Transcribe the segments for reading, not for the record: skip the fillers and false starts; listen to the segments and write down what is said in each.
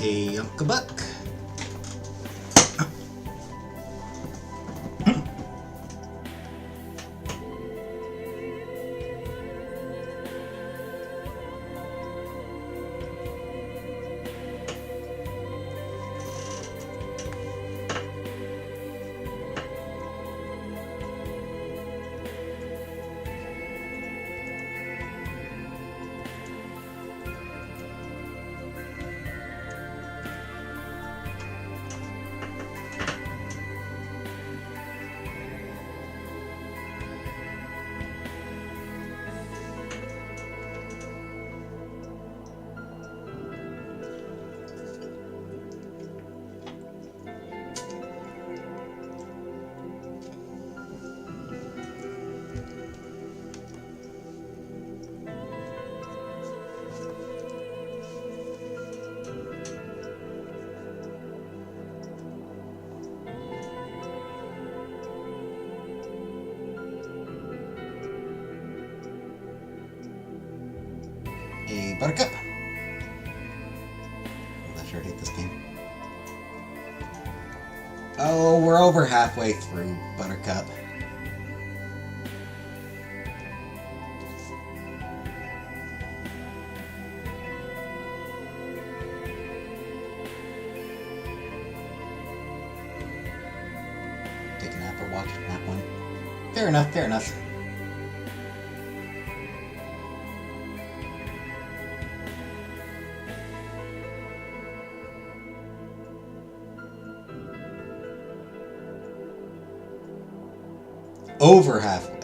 a Uncle Buck. A Buttercup. I sure hate this game. Oh, we're over halfway through Buttercup. Take a nap or watch that one. Fair enough, fair enough. Over halfway.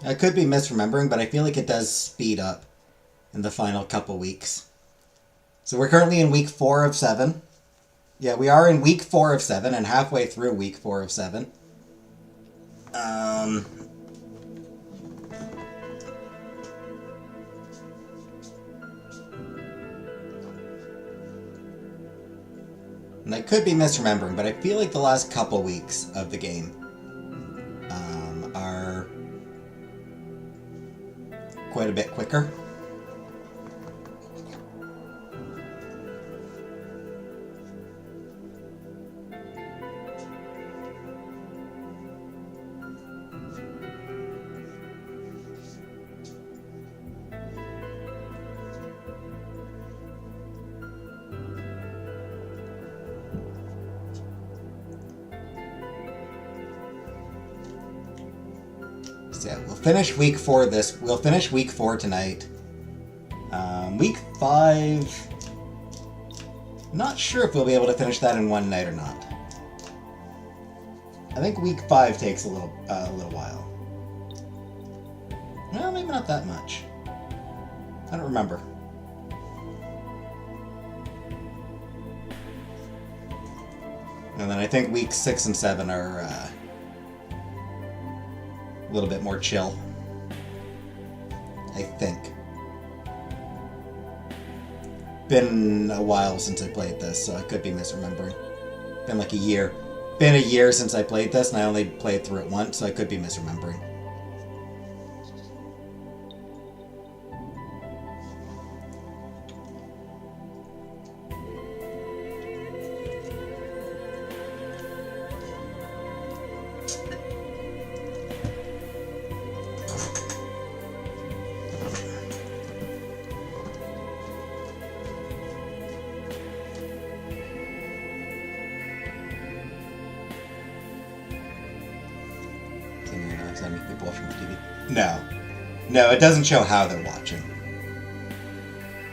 I could be misremembering, but I feel like it does speed up in the final couple weeks. So we're currently in week 4 of 7. Yeah, we are in week 4 of 7 and halfway through week 4 of 7. And I could be misremembering, but I feel like the last couple weeks of the game are quite a bit quicker. Yeah, we'll finish week 4 we'll finish week 4 tonight. Week 5, not sure if we'll be able to finish that in one night or not. I think week 5 takes a little while. No, maybe not that much. I don't remember. And then I think weeks 6 and 7 are a little bit more chill. I think. Been a while since I played this, so I could be misremembering. Been like a year. Been a year since I played this, and I only played through it once, so I could be misremembering. People watching the TV. No, it doesn't show how they're watching.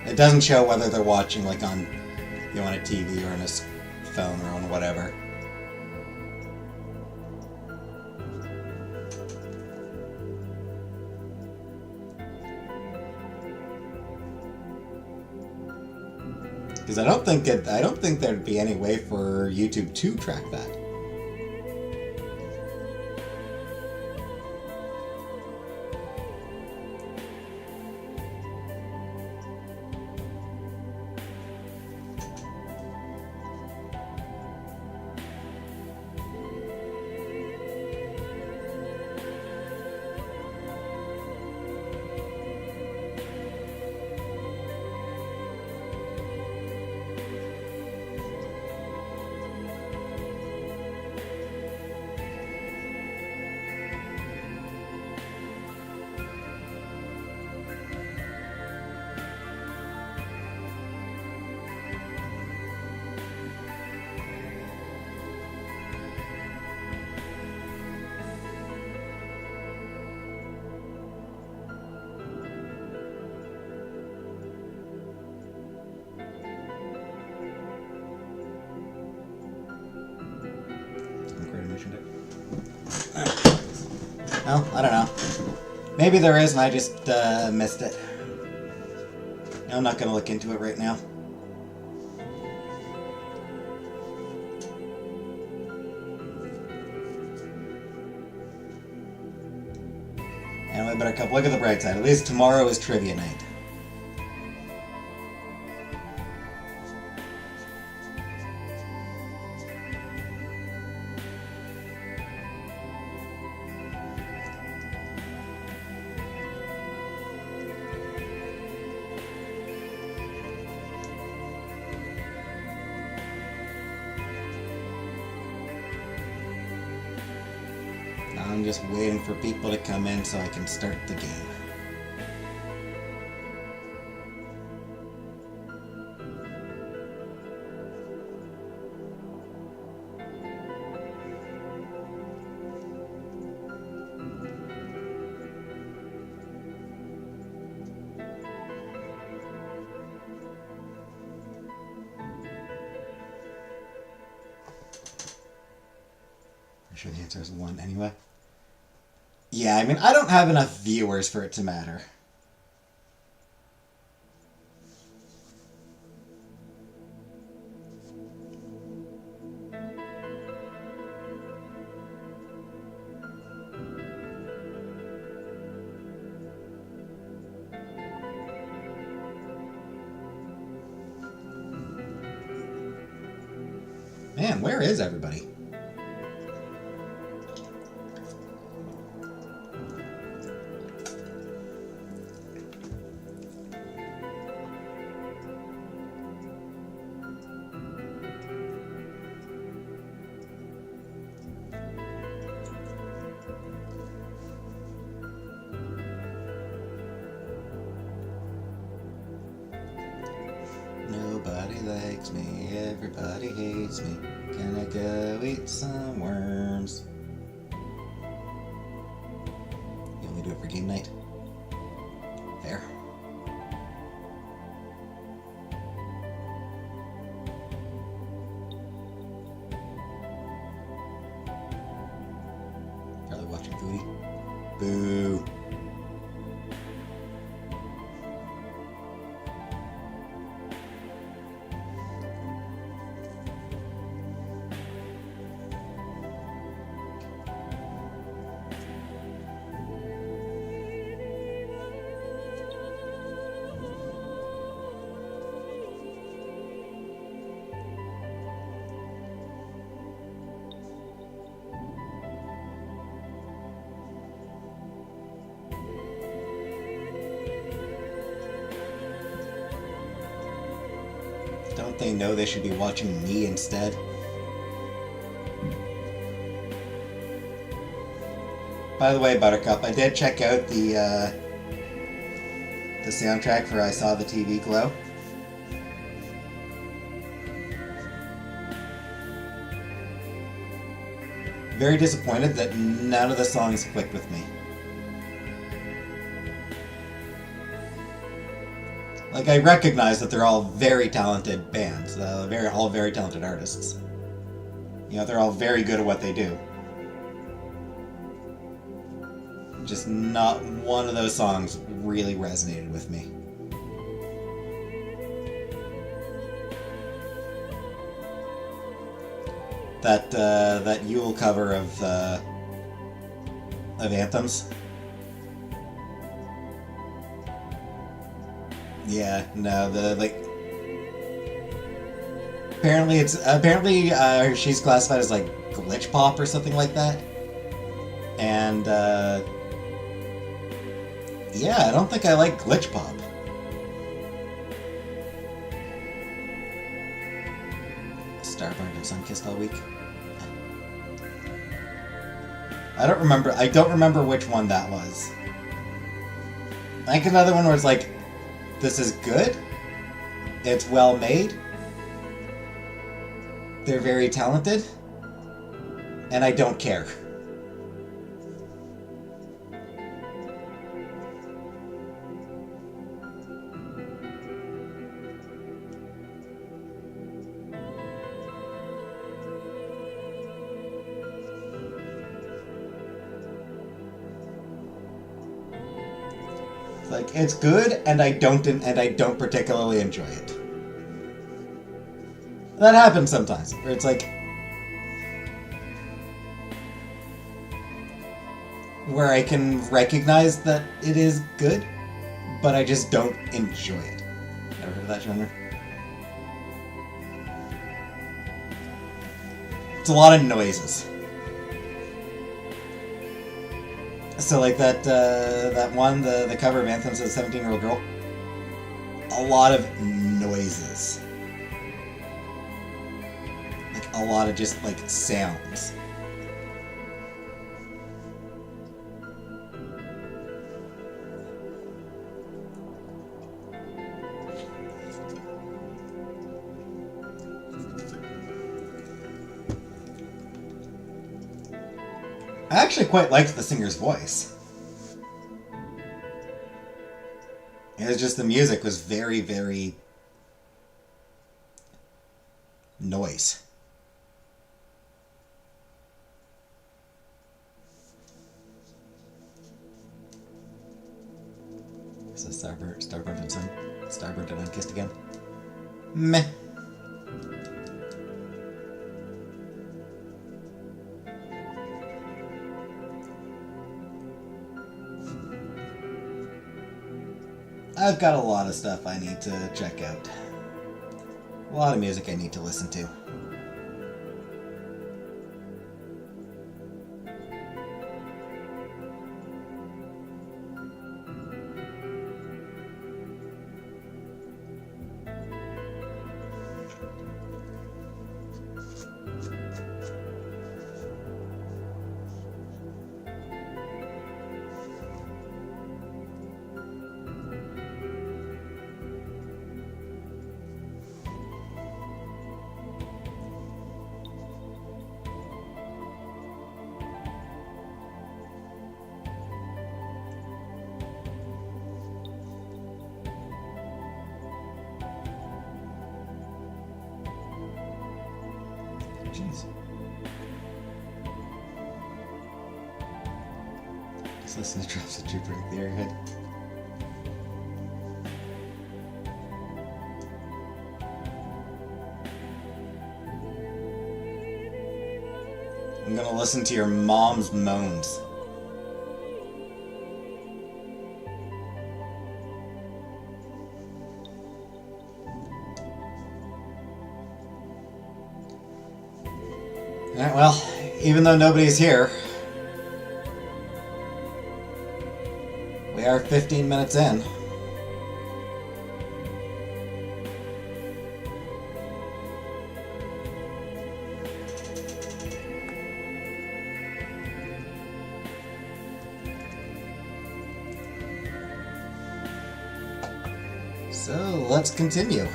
It doesn't show whether they're watching like on, on a TV or on a phone or on whatever. Because I don't think there'd be any way for YouTube to track that. Well, I don't know. Maybe there is and I just missed it. I'm not going to look into it right now. Anyway, Buttercup, look at the bright side. At least tomorrow is trivia night. I'm just waiting for people to come in so I can start the game. I'm sure the answer is 1 anyway. Yeah, I mean, I don't have enough viewers for it to matter. Man, where is everybody? Nobody likes me, everybody hates me. Can I go eat some worms? You only do it for game night. Fair. Probably watching Foodie. Boo. Don't they know they should be watching me instead? By the way, Buttercup, I did check out the soundtrack for I Saw the TV Glow. Very disappointed that none of the songs clicked with me. Like, I recognize that they're all very talented bands, all very talented artists. You know, they're all very good at what they do. Just not one of those songs really resonated with me. That Yule cover of anthems. Yeah, no, apparently she's classified as like glitch pop or something like that, and yeah, I don't think I like glitch pop. Starburned and Sunkissed all week. I don't remember which one that was. I think another one was like, this is good. It's well made. They're very talented. And I don't care. Like, it's good, and I don't particularly enjoy it. That happens sometimes, where it's like, where I can recognize that it is good, but I just don't enjoy it. Ever heard of that genre? It's a lot of noises. So like that one, the cover of Anthem says 17-year-old girl. A lot of noises. Like a lot of just like sounds. I actually quite liked the singer's voice. It was just the music was very, very noise. So Starburnt and Unkissed again. Meh. I've got a lot of stuff I need to check out. A lot of music I need to listen to. Jeez. Just listen to Drops of Jupiter in your head. I'm gonna listen to your mom's moans. Alright, well, even though nobody's here, we are 15 minutes in. So, let's continue.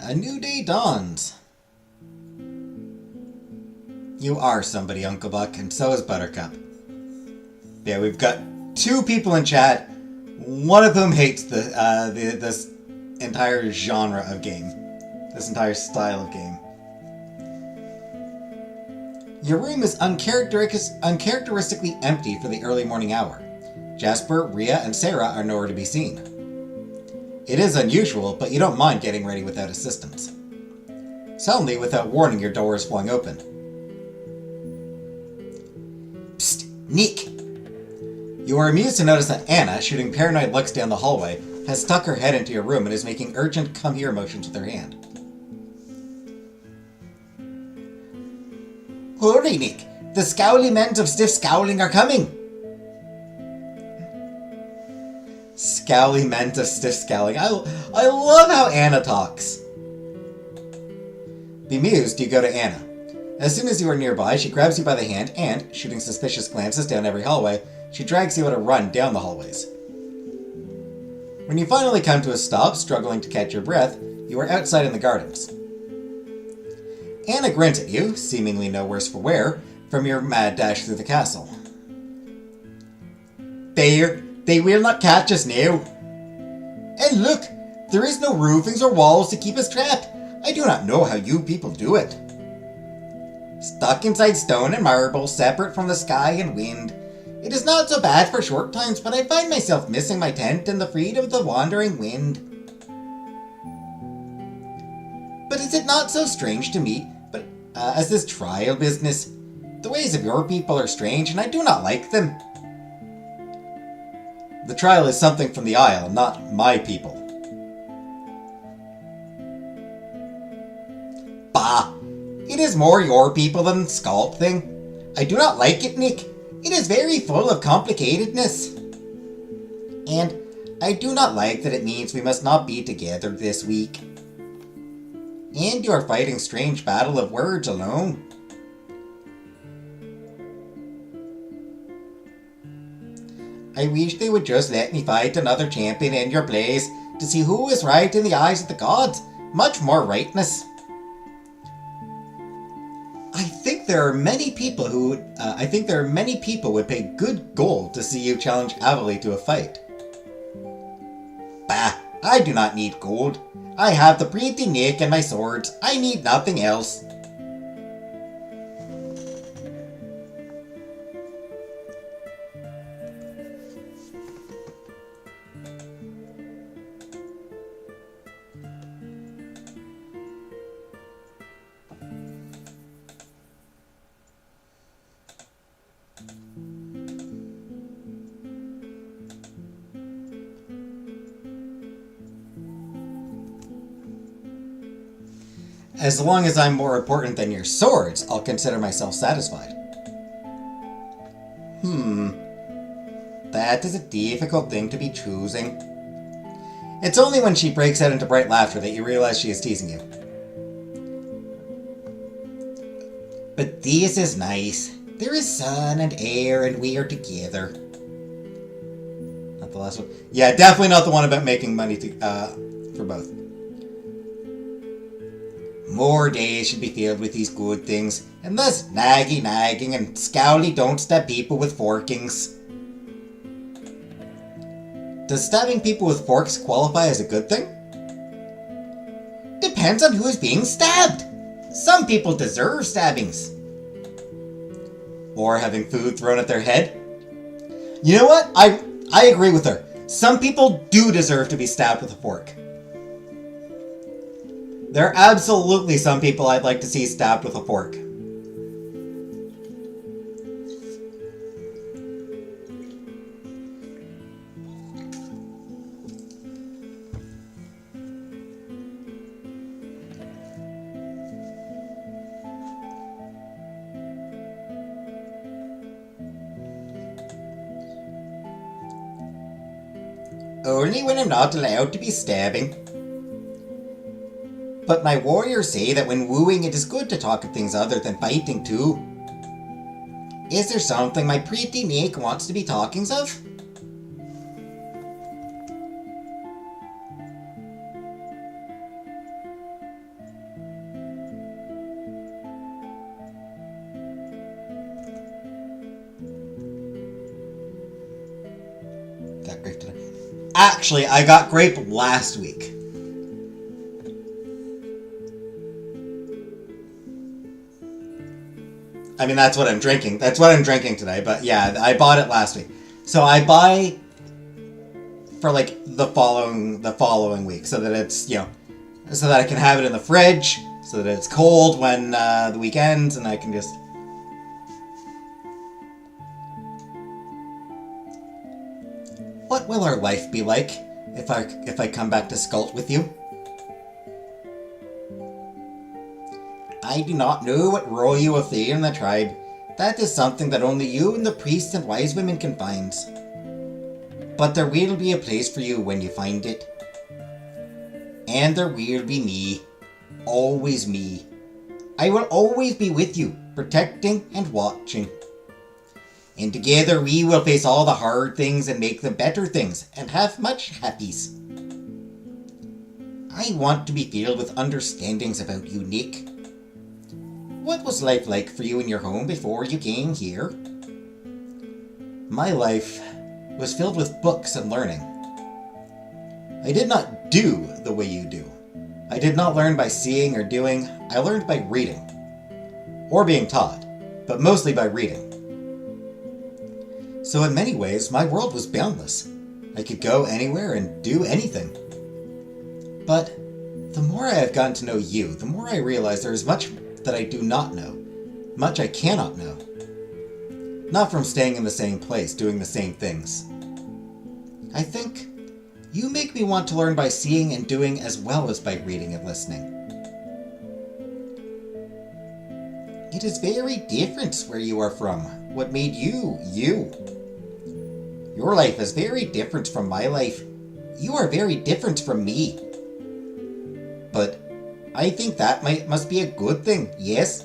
A new day dawns. You are somebody, Uncle Buck, and so is Buttercup. Yeah, we've got two people in chat. One of them hates this entire genre of game. This entire style of game. Your room is uncharacteristically empty for the early morning hour. Jasper, Rhea, and Sarah are nowhere to be seen. It is unusual, but you don't mind getting ready without assistance. Suddenly, without warning, your door is flung open. Psst, Nick! You are amused to notice that Anna, shooting paranoid looks down the hallway, has stuck her head into your room and is making urgent come-here motions with her hand. Hurry, Nick! The scowly men of stiff scowling are coming! Scowly men of stiff scowling. I love how Anna talks. Bemused, you go to Anna. As soon as you are nearby, she grabs you by the hand and, shooting suspicious glances down every hallway, she drags you at a run down the hallways. When you finally come to a stop, struggling to catch your breath, you are outside in the gardens. Anna grins at you, seemingly no worse for wear, from your mad dash through the castle. There, they will not catch us now. And look, There is no roofings or walls to keep us trapped. I do not know how you people do it. Stuck inside stone and marble, separate from the sky and wind. It is not so bad for short times, but I find myself missing my tent and the freedom of the wandering wind. But is it not so strange to me, as this trial business? The ways of your people are strange, and I do not like them. The trial is something from the Isle, not my people. Bah! It is more your people than the Scalp thing. I do not like it, Nick. It is very full of complicatedness. And I do not like that it means we must not be together this week. And you are fighting strange battle of words alone. I wish they would just let me fight another champion in your place to see who is right in the eyes of the gods. Much more rightness. I think there are many people would pay good gold to see you challenge Avali to a fight. Bah, I do not need gold. I have the pretty Nick and my swords. I need nothing else. As long as I'm more important than your swords, I'll consider myself satisfied. That is a difficult thing to be choosing. It's only when she breaks out into bright laughter that you realize she is teasing you. But this is nice. There is sun and air and we are together. Not the last one. Yeah, definitely not the one about making money for both. More days should be filled with these good things, and less nagging and scowly don't stab people with forkings. Does stabbing people with forks qualify as a good thing? Depends on who is being stabbed. Some people deserve stabbings. Or having food thrown at their head. You know what? I agree with her. Some people do deserve to be stabbed with a fork. There are absolutely some people I'd like to see stabbed with a fork. Only when I'm not allowed to be stabbing. But my warriors say that when wooing it is good to talk of things other than fighting too. Is there something my pretty Nick wants to be talking of? Got grape today. Actually, I got grape last week. I mean, that's what I'm drinking. That's what I'm drinking today. But yeah, I bought it last week. So I buy for like the following week, so that it's, you know, so that I can have it in the fridge, so that it's cold when the week ends, and I can just. What will our life be like if I come back to Skult with you? I do not know what role you will play in the tribe. That is something that only you and the priests and wise women can find. But there will be a place for you when you find it. And there will be me. Always me. I will always be with you, protecting and watching. And together we will face all the hard things and make them better things, and have much happies. I want to be filled with understandings about you, Nick. What was life like for you in your home before you came here? My life was filled with books and learning. I did not do the way you do. I did not learn by seeing or doing. I learned by reading. Or being taught, but mostly by reading. So in many ways, my world was boundless. I could go anywhere and do anything. But the more I have gotten to know you, the more I realize there is much that I do not know, much I cannot know. Not from staying in the same place, doing the same things. I think you make me want to learn by seeing and doing as well as by reading and listening. It is very different where you are from. What made you, you. Your life is very different from my life. You are very different from me. But I think that must be a good thing, yes?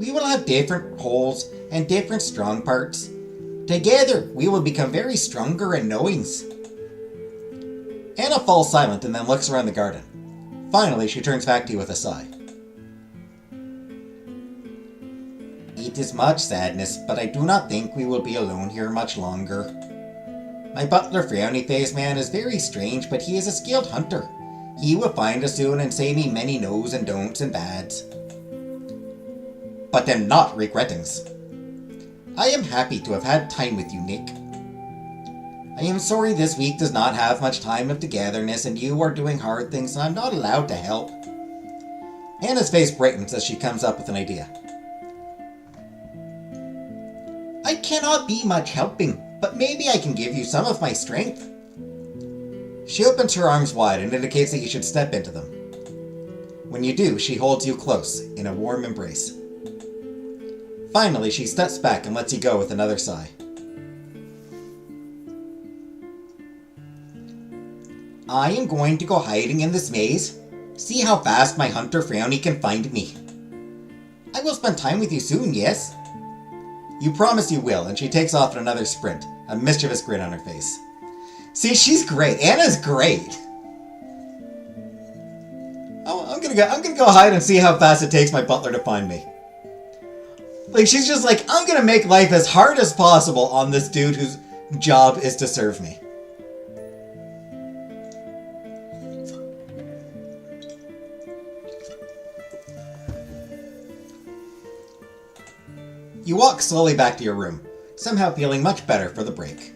We will have different holes and different strong parts. Together, we will become very stronger in knowings. Anna falls silent and then looks around the garden. Finally, she turns back to you with a sigh. It is much sadness, but I do not think we will be alone here much longer. My butler Frowny Face Man is very strange, but he is a skilled hunter. He will find us soon and say me many no's and don'ts and bads. But then not regrettings. I am happy to have had time with you, Nick. I am sorry this week does not have much time of togetherness and you are doing hard things and I'm not allowed to help. Anna's face brightens as she comes up with an idea. I cannot be much helping, but maybe I can give you some of my strength. She opens her arms wide and indicates that you should step into them. When you do, she holds you close in a warm embrace. Finally, she steps back and lets you go with another sigh. I am going to go hiding in this maze. See how fast my hunter Frowny can find me. I will spend time with you soon, yes? You promise you will, and she takes off in another sprint, a mischievous grin on her face. See, she's great. Anna's great. Oh, I'm gonna go hide and see how fast it takes my butler to find me. Like, she's just like, I'm gonna make life as hard as possible on this dude whose job is to serve me. You walk slowly back to your room, somehow feeling much better for the break.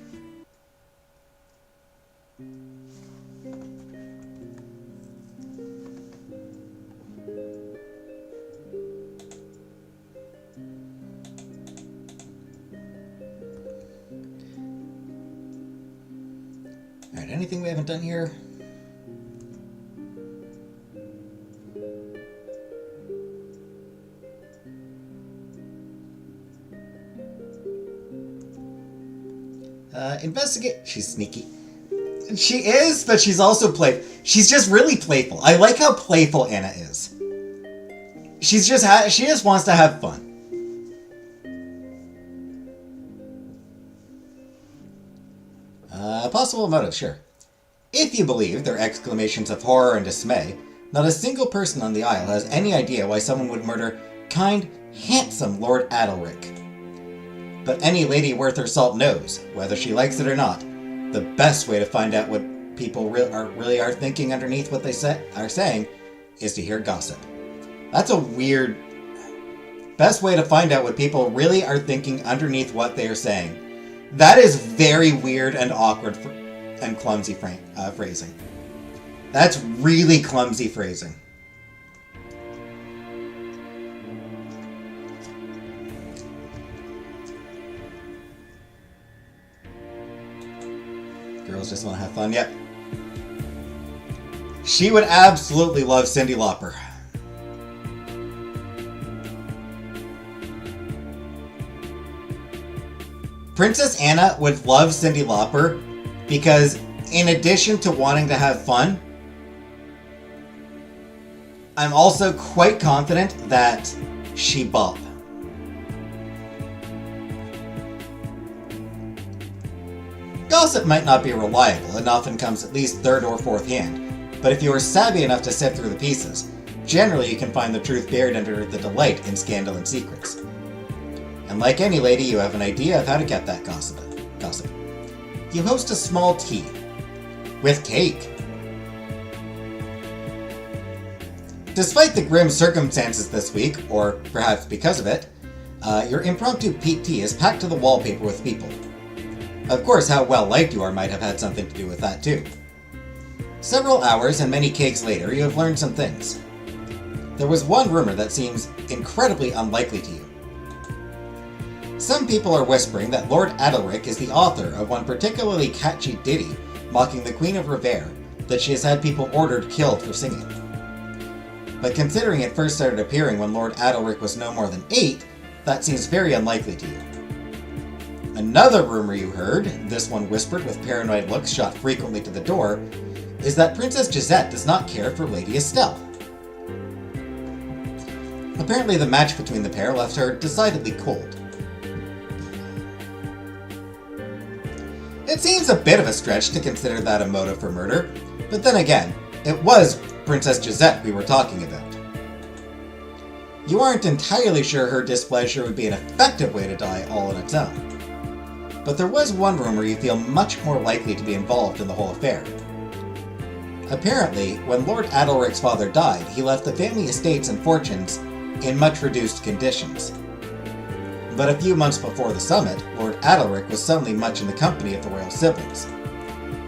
Alright, anything we haven't done here? Investigate. She's sneaky. She is, but she's also playful. She's just really playful. I like how playful Anna is. She just wants to have fun. Possible motive, sure. If you believe their exclamations of horror and dismay, not a single person on the Isle has any idea why someone would murder kind, handsome Lord Adalric. But any lady worth her salt knows, whether she likes it or not, the best way to find out what people really are thinking underneath what they are saying is to hear gossip. That's a weird... Best way to find out what people really are thinking underneath what they are saying. That is very weird and awkward and clumsy phrasing. That's really clumsy phrasing. Girls just want to have fun. Yep. She would absolutely love Cyndi Lauper. Princess Anna would love Cyndi Lauper because in addition to wanting to have fun, I'm also quite confident that she bop. Gossip might not be reliable and often comes at least third or fourth hand, but if you are savvy enough to sift through the pieces, generally you can find the truth buried under the delight in scandal and secrets. And like any lady, you have an idea of how to get that gossip. You host a small tea. with cake. Despite the grim circumstances this week, or perhaps because of it, your impromptu Peetz tea is packed to the wallpaper with people. Of course, how well liked you are might have had something to do with that too. Several hours and many cakes later, you have learned some things. There was one rumor that seems incredibly unlikely to you. Some people are whispering that Lord Adelric is the author of one particularly catchy ditty mocking the Queen of Revere that she has had people ordered killed for singing. But considering it first started appearing when Lord Adelric was no more than 8, that seems very unlikely to you. Another rumor you heard, this one whispered with paranoid looks shot frequently to the door, is that Princess Gisette does not care for Lady Estelle. Apparently the match between the pair left her decidedly cold. It seems a bit of a stretch to consider that a motive for murder, but then again, it was Princess Gisette we were talking about. You aren't entirely sure her displeasure would be an effective way to die all on its own. But there was one rumor you feel much more likely to be involved in the whole affair. Apparently, when Lord Adelric's father died, he left the family estates and fortunes in much reduced conditions. But a few months before the summit, Lord Adelric was suddenly much in the company of the royal siblings.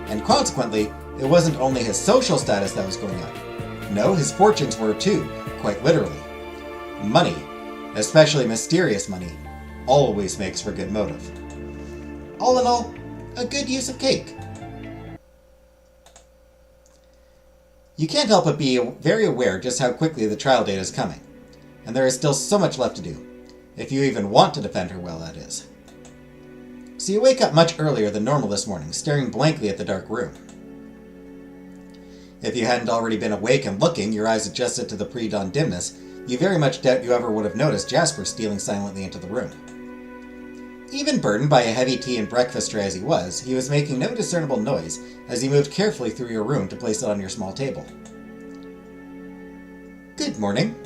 And consequently, it wasn't only his social status that was going up. No, his fortunes were too, quite literally. Money, especially mysterious money, always makes for good motive. All in all, a good use of cake. You can't help but be very aware just how quickly the trial date is coming, and there is still so much left to do, if you even want to defend her well, that is. So you wake up much earlier than normal this morning, staring blankly at the dark room. If you hadn't already been awake and looking, your eyes adjusted to the pre-dawn dimness, you very much doubt you ever would have noticed Jasper stealing silently into the room. Even burdened by a heavy tea and breakfast tray as he was making no discernible noise as he moved carefully through your room to place it on your small table. Good morning.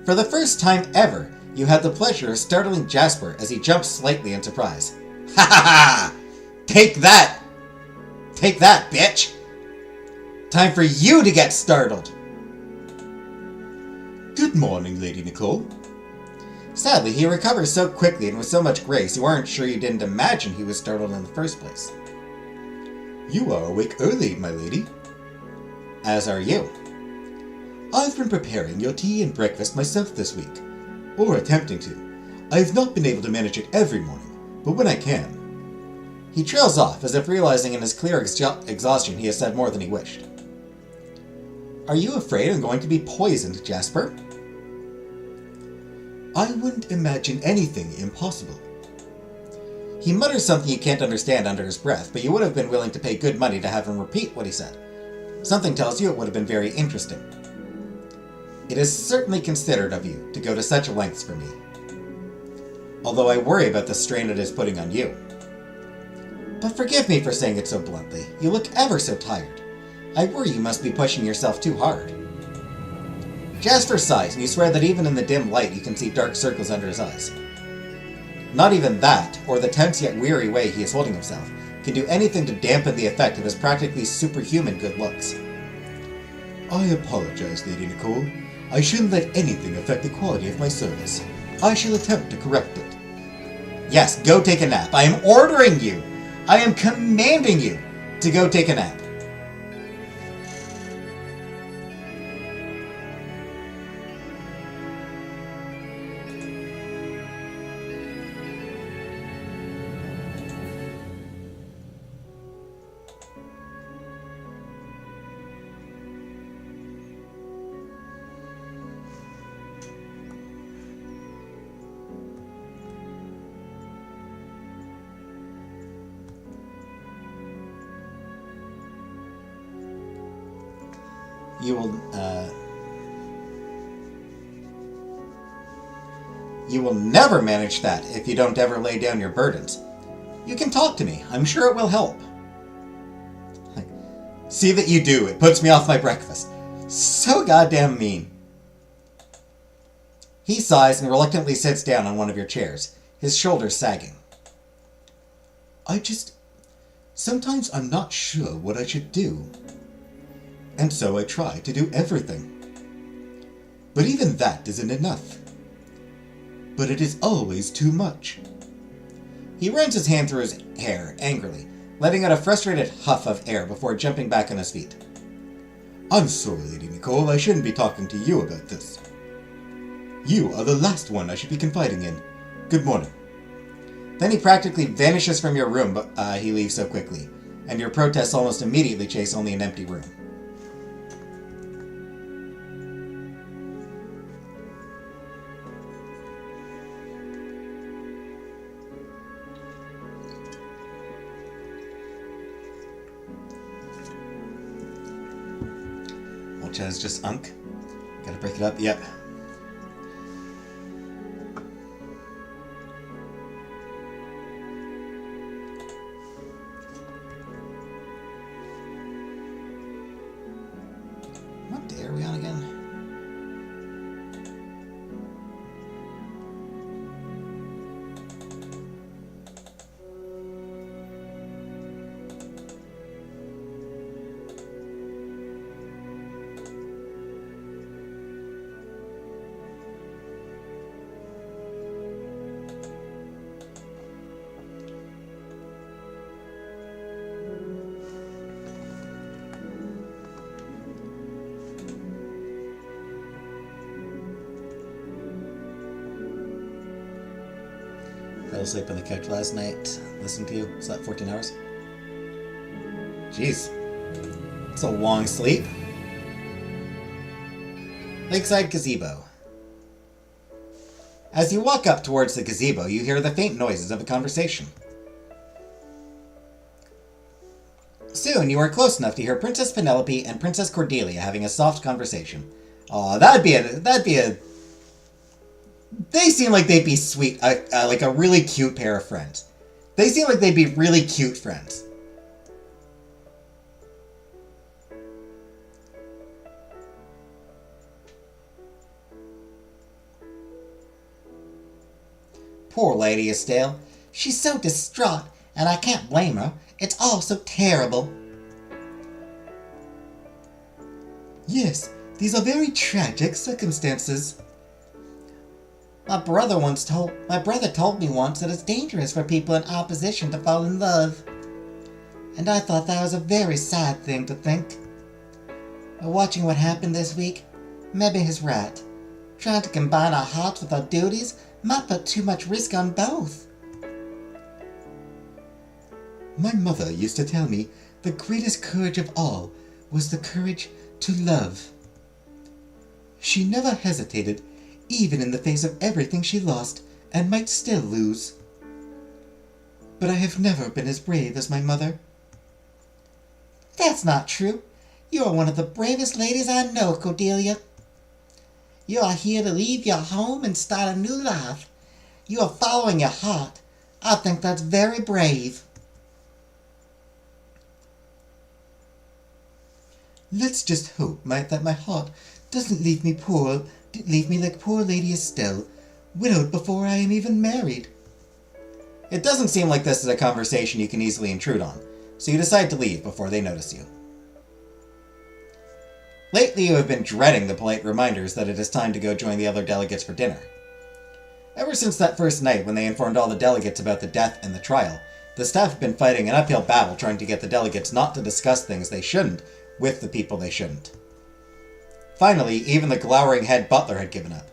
For the first time ever, you had the pleasure of startling Jasper as he jumped slightly in surprise. Ha ha ha! Take that! Take that, bitch! Time for you to get startled! Good morning, Lady Nicole. Sadly, he recovers so quickly and with so much grace you aren't sure you didn't imagine he was startled in the first place. You are awake early, my lady. As are you. I've been preparing your tea and breakfast myself this week, or attempting to. I've not been able to manage it every morning, but when I can. He trails off, as if realizing in his clear exhaustion he has said more than he wished. Are you afraid I'm going to be poisoned, Jasper? I wouldn't imagine anything impossible. He mutters something you can't understand under his breath, but you would have been willing to pay good money to have him repeat what he said. Something tells you it would have been very interesting. It is certainly considerate of you to go to such lengths for me. Although I worry about the strain it is putting on you. But forgive me for saying it so bluntly. You look ever so tired. I worry you must be pushing yourself too hard. Jasper sighs, and you swear that even in the dim light you can see dark circles under his eyes. Not even that, or the tense yet weary way he is holding himself, can do anything to dampen the effect of his practically superhuman good looks. I apologize, Lady Nicole. I shouldn't let anything affect the quality of my service. I shall attempt to correct it. Yes, go take a nap. I am ordering you. I am commanding you to go take a nap. You will never manage that if you don't ever lay down your burdens. You can talk to me. I'm sure it will help. See that you do. It puts me off my breakfast. So goddamn mean. He sighs and reluctantly sits down on one of your chairs, his shoulders sagging. I just Sometimes I'm not sure what I should do. And so I try to do everything. But even that isn't enough. But it is always too much. He runs his hand through his hair angrily, letting out a frustrated huff of air before jumping back on his feet. I'm sorry, Lady Nicole, I shouldn't be talking to you about this. You are the last one I should be confiding in. Good morning. Then he practically vanishes from your room, but he leaves so quickly, and your protests almost immediately chase only an empty room. Old Chaz just unk. Gotta break it up, yep. What day are we on again? Fell asleep on the couch last night, listening to you. Slept 14 hours. Jeez. It's a long sleep. Lakeside Gazebo. As you walk up towards the gazebo, you hear the faint noises of a conversation. Soon you are close enough to hear Princess Penelope and Princess Cordelia having a soft conversation. Aw, that'd be a... They seem like they'd be sweet, like a really cute pair of friends. They seem like they'd be really cute friends. Poor Lady Estelle. She's so distraught, and I can't blame her. It's all so terrible. Yes, these are very tragic circumstances. My brother told me once that it's dangerous for people in opposition to fall in love. And I thought that was a very sad thing to think. But watching what happened this week, maybe he's right. Trying to combine our hearts with our duties might put too much risk on both. My mother used to tell me the greatest courage of all was the courage to love. She never hesitated, even in the face of everything she lost and might still lose. But I have never been as brave as my mother. That's not true. You are one of the bravest ladies I know, Cordelia. You are here to leave your home and start a new life. You are following your heart. I think that's very brave. Let's just hope that my heart doesn't leave me like poor Lady Estelle, widowed before I am even married. It doesn't seem like this is a conversation you can easily intrude on, so you decide to leave before they notice you. Lately you have been dreading the polite reminders that it is time to go join the other delegates for dinner. Ever since that first night when they informed all the delegates about the death and the trial, the staff have been fighting an uphill battle trying to get the delegates not to discuss things they shouldn't with the people they shouldn't. Finally, even the glowering head butler had given up.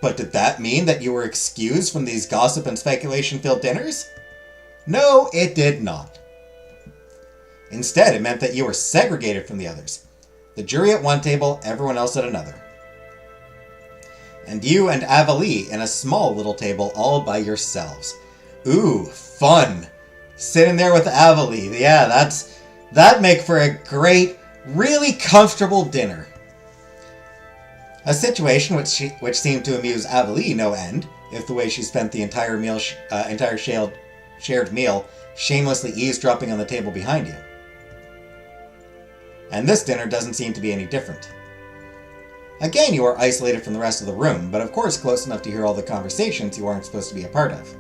But did that mean that you were excused from these gossip and speculation-filled dinners? No, it did not. Instead, it meant that you were segregated from the others. The jury at one table, everyone else at another. And you and Avalie in a small little table all by yourselves. Ooh, fun! Sitting there with Avalie, yeah, that'd make for a great, really comfortable dinner. A situation which seemed to amuse Avalie no end, if the way she spent the entire shared meal shamelessly eavesdropping on the table behind you. And this dinner doesn't seem to be any different. Again, you are isolated from the rest of the room, but of course close enough to hear all the conversations you aren't supposed to be a part of.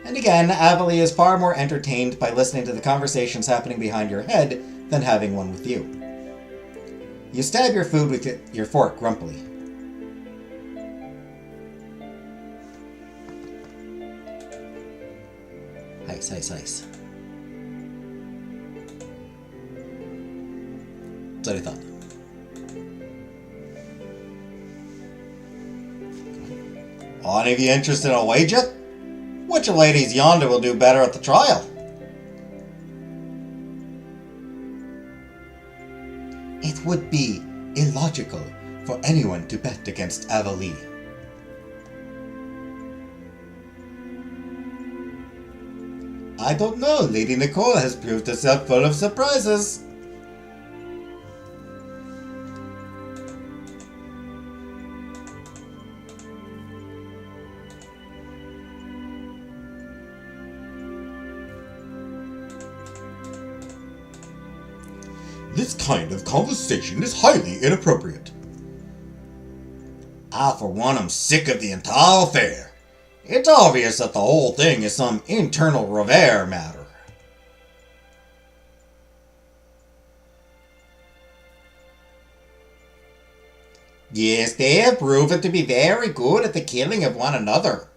And again, Avalie is far more entertained by listening to the conversations happening behind your head than having one with you. You stab your food with your fork grumpily. Ice. That's what I thought. Any of you interested in a wager? Which ladies yonder will do better at the trial? It would be illogical for anyone to bet against Avalie. I don't know. Lady Nicole has proved herself full of surprises. This kind of conversation is highly inappropriate. I, for one, am sick of the entire affair. It's obvious that the whole thing is some internal Revere matter. Yes, they have proven to be very good at the killing of one another.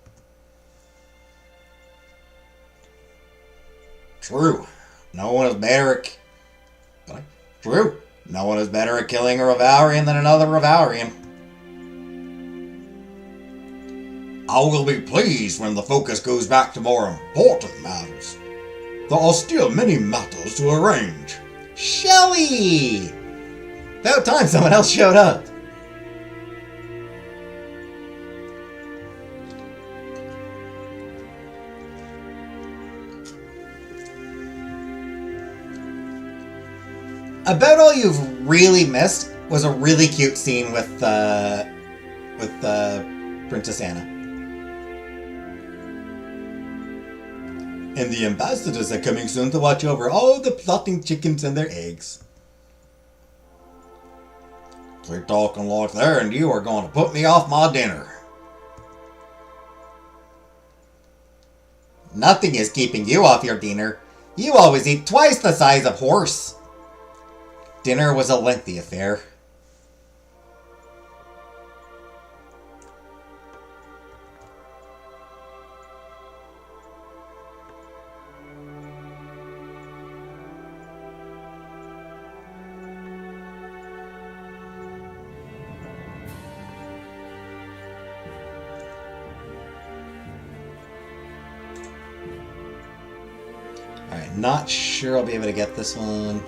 True. No one is better at... True. No one is better at killing a Revarian than another Revarian. I will be pleased when the focus goes back to more important matters. There are still many matters to arrange. Shelley! About time someone else showed up. About all you've really missed was a really cute scene with Princess Anna. And the ambassadors are coming soon to watch over all the plotting chickens and their eggs. Keep talking like that and you are going to put me off my dinner. Nothing is keeping you off your dinner. You always eat twice the size of horse. Dinner was a lengthy affair. Alright, not sure I'll be able to get this one.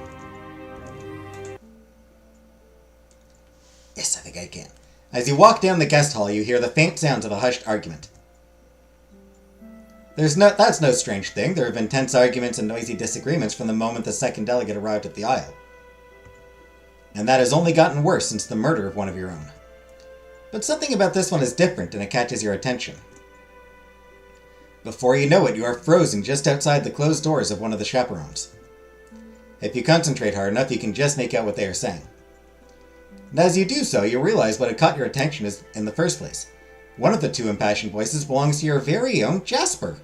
Yes, I think I can. As you walk down the guest hall, you hear the faint sounds of a hushed argument. That's no strange thing. There have been tense arguments and noisy disagreements from the moment the second delegate arrived at the Isle. And that has only gotten worse since the murder of one of your own. But something about this one is different and it catches your attention. Before you know it, you are frozen just outside the closed doors of one of the chaperones. If you concentrate hard enough, you can just make out what they are saying. And as you do so, you realize what had caught your attention is in the first place. One of the two impassioned voices belongs to your very own Jasper.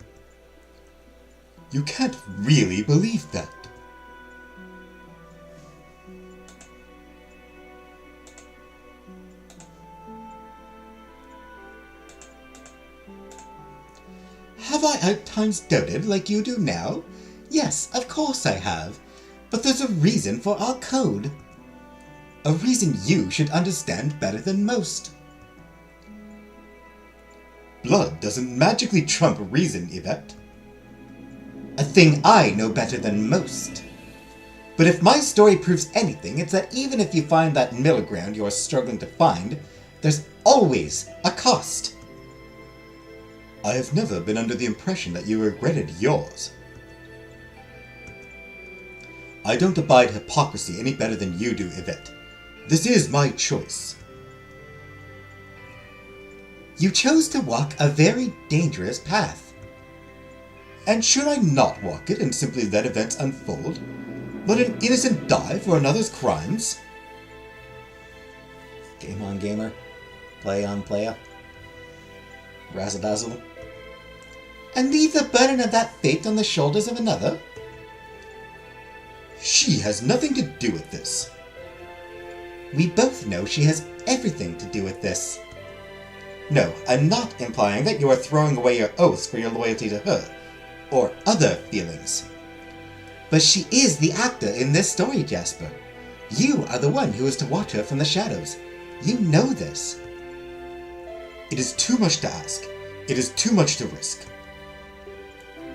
You can't really believe that. Have I at times doubted like you do now? Yes, of course I have. But there's a reason for our code. A reason you should understand better than most. Blood doesn't magically trump reason, Yvette. A thing I know better than most. But if my story proves anything, it's that even if you find that middle ground you're struggling to find, there's always a cost. I have never been under the impression that you regretted yours. I don't abide hypocrisy any better than you do, Yvette. This is my choice. You chose to walk a very dangerous path. And should I not walk it and simply let events unfold? Let an innocent die for another's crimes? Game on, gamer. Play on, player. Razzle dazzle. And leave the burden of that fate on the shoulders of another? She has nothing to do with this. We both know she has everything to do with this. No, I'm not implying that you are throwing away your oaths for your loyalty to her, or other feelings. But she is the actor in this story, Jasper. You are the one who is to watch her from the shadows. You know this. It is too much to ask. It is too much to risk.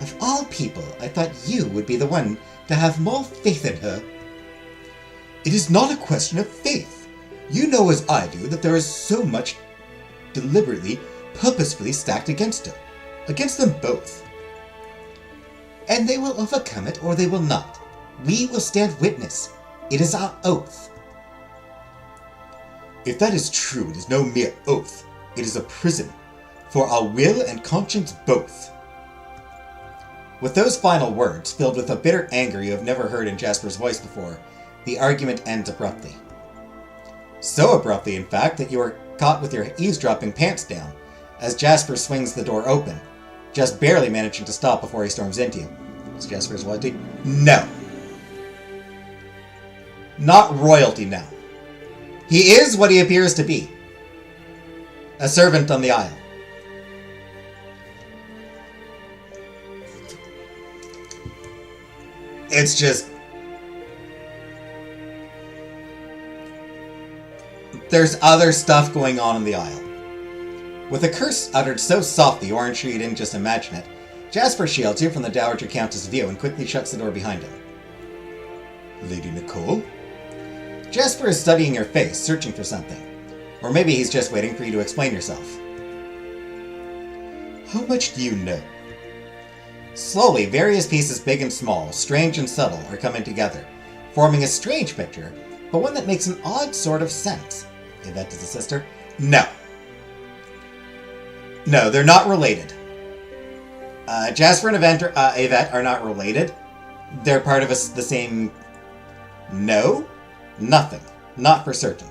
Of all people, I thought you would be the one to have more faith in her. It is not a question of faith. You know as I do that there is so much deliberately, purposefully stacked against her. Against them both. And they will overcome it or they will not. We will stand witness. It is our oath. If that is true, it is no mere oath. It is a prison. For our will and conscience both. With those final words, filled with a bitter anger you have never heard in Jasper's voice before, the argument ends abruptly. So abruptly, in fact, that you are caught with your eavesdropping pants down, as Jasper swings the door open, just barely managing to stop before he storms into you. Is Jasper's royalty? No. Not royalty now. He is what he appears to be. A servant on the isle. It's just... There's other stuff going on in the isle. With a curse uttered so softly you aren't sure you didn't just imagine it, Jasper shields you from the Dowager Countess' view and quickly shuts the door behind him. Lady Nicole? Jasper is studying your face, searching for something. Or maybe he's just waiting for you to explain yourself. How much do you know? Slowly, various pieces big and small, strange and subtle, are coming together, forming a strange picture, but one that makes an odd sort of sense. Yvette is a sister? No. No, they're not related. Jasper and Yvette are not related. They're part of the same... No? Nothing. Not for certain.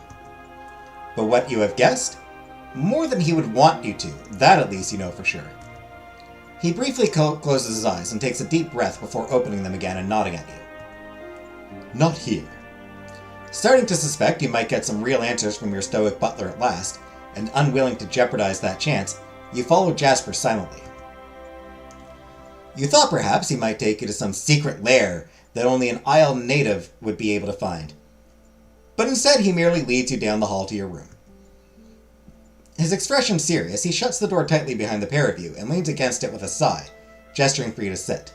But what you have guessed? More than he would want you to. That at least you know for sure. He briefly closes his eyes and takes a deep breath before opening them again and nodding at you. Not here. Starting to suspect you might get some real answers from your stoic butler at last, and unwilling to jeopardize that chance, you follow Jasper silently. You thought perhaps he might take you to some secret lair that only an Isle native would be able to find. But instead he merely leads you down the hall to your room. His expression serious, he shuts the door tightly behind the pair of you and leans against it with a sigh, gesturing for you to sit.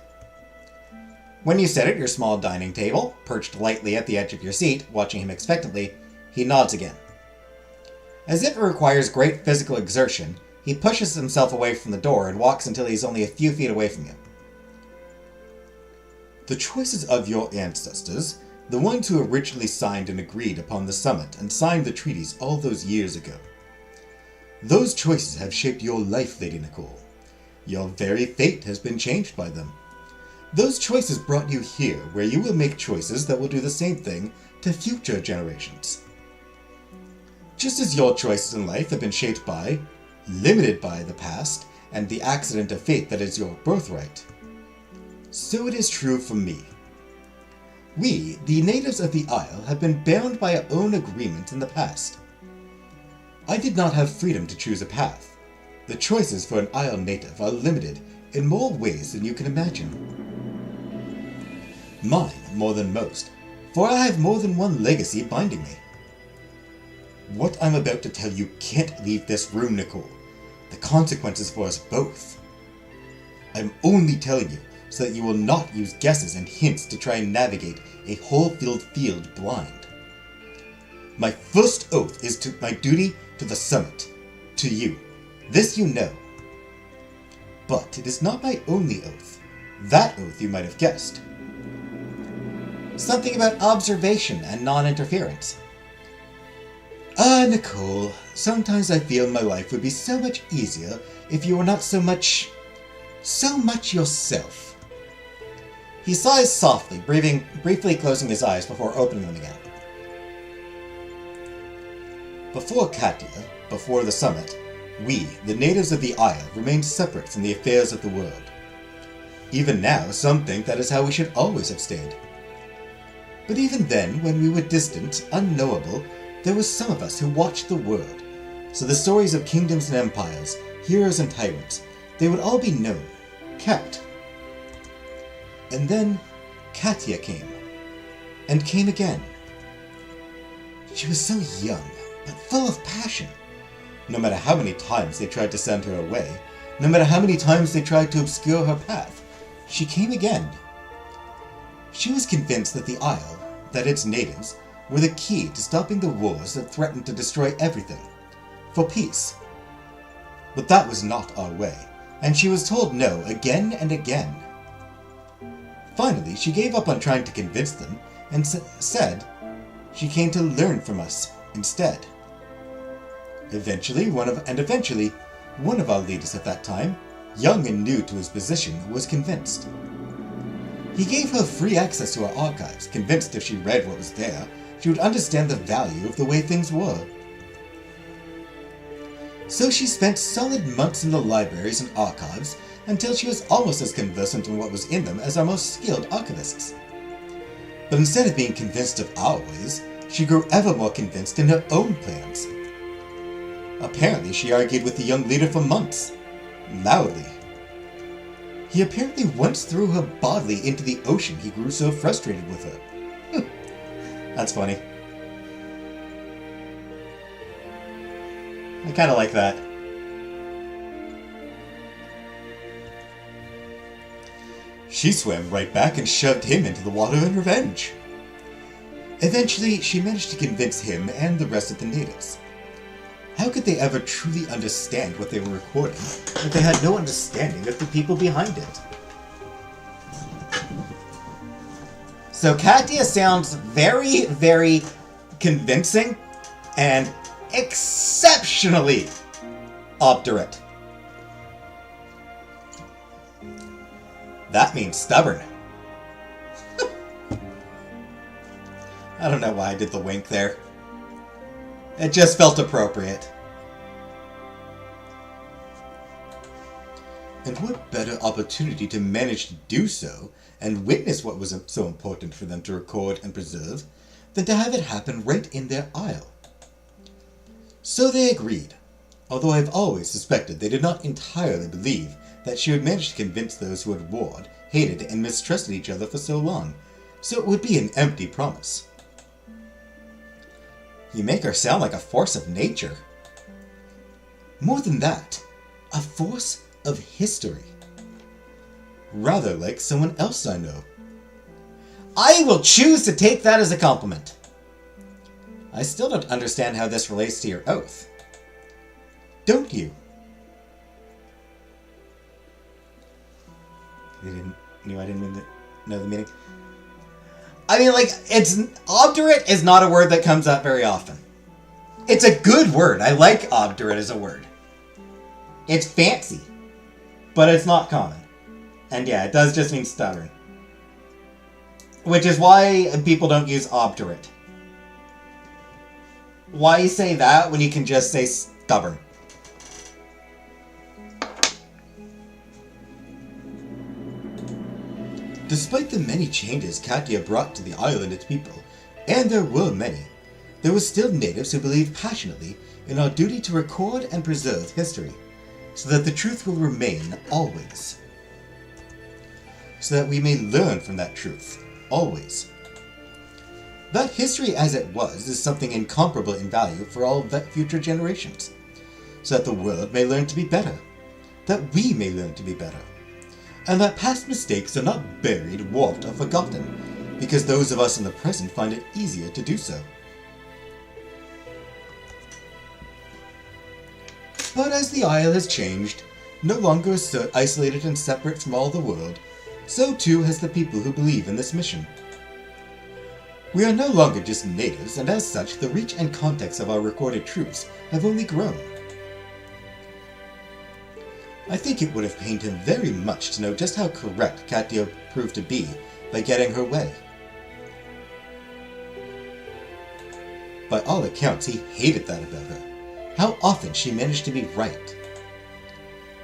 When you sit at your small dining table, perched lightly at the edge of your seat, watching him expectantly, he nods again. As if it requires great physical exertion, he pushes himself away from the door and walks until he's only a few feet away from you. The choices of your ancestors, the ones who originally signed and agreed upon the summit and signed the treaties all those years ago. Those choices have shaped your life, Lady Nicole. Your very fate has been changed by them. Those choices brought you here, where you will make choices that will do the same thing to future generations. Just as your choices in life have been shaped by, limited by the past, and the accident of fate that is your birthright, so it is true for me. We, the natives of the Isle, have been bound by our own agreement in the past. I did not have freedom to choose a path. The choices for an Isle native are limited in more ways than you can imagine. Mine more than most, for I have more than one legacy binding me. What I'm about to tell you can't leave this room, Nicole. The consequences for us both. I'm only telling you so that you will not use guesses and hints to try and navigate a whole-filled field blind. My first oath is to my duty to the summit, to you. This you know. But it is not my only oath. That oath you might have guessed. Something about observation and non-interference. Nicole, sometimes I feel my life would be so much easier if you were not so much yourself. He sighs softly, briefly closing his eyes before opening them again. Before Katia, before the summit, We, the natives of the Isle, remain separate from the affairs of the world. Even now, some think that is how we should always have stayed. But even then, when we were distant, unknowable, there were some of us who watched the world. So the stories of kingdoms and empires, heroes and tyrants, they would all be known, kept. And then Katya came, and came again. She was so young, but full of passion. No matter how many times they tried to send her away, no matter how many times they tried to obscure her path, she came again. She was convinced that the Isle, that its natives, were the key to stopping the wars that threatened to destroy everything, for peace. But that was not our way, and she was told no again and again. Finally, she gave up on trying to convince them, and said she came to learn from us instead. Eventually, one of our leaders at that time, young and new to his position, was convinced. He gave her free access to our archives, convinced if she read what was there, she would understand the value of the way things were. So she spent solid months in the libraries and archives until she was almost as conversant in what was in them as our most skilled archivists. But instead of being convinced of our ways, she grew ever more convinced in her own plans. Apparently, she argued with the young leader for months, loudly. He apparently once threw her bodily into the ocean. He grew so frustrated with her. That's funny. I kind of like that. She swam right back and shoved him into the water in revenge. Eventually, she managed to convince him and the rest of the natives. How could they ever truly understand what they were recording if they had no understanding of the people behind it? So Katya sounds very, very convincing and exceptionally obdurate. That means stubborn. I don't know why I did the wink there. It just felt appropriate. And what better opportunity to manage to do so and witness what was so important for them to record and preserve than to have it happen right in their isle? So they agreed, although I've always suspected they did not entirely believe that she would manage to convince those who had warred, hated, and mistrusted each other for so long, so it would be an empty promise. You make her sound like a force of nature. More than that, a force of history. Rather like someone else I know. I will choose to take that as a compliment. I still don't understand how this relates to your oath. Don't you? I didn't know the meaning. I mean, like, obdurate is not a word that comes up very often. It's a good word. I like obdurate as a word. It's fancy, but it's not common. And yeah, it does just mean stubborn. Which is why people don't use obdurate. Why say that when you can just say stubborn? Despite the many changes Katya brought to the island and its people, and there were many, there were still natives who believed passionately in our duty to record and preserve history, so that the truth will remain always. So that we may learn from that truth, always. That history as it was is something incomparable in value for all future generations, so that the world may learn to be better, that we may learn to be better, and that past mistakes are not buried, warped, or forgotten, because those of us in the present find it easier to do so. But as the Isle has changed, no longer so isolated and separate from all the world, so too has the people who believe in this mission. We are no longer just natives, and as such, the reach and context of our recorded truths have only grown. I think it would have pained him very much to know just how correct Katya proved to be by getting her way. By all accounts, he hated that about her. how often she managed to be right.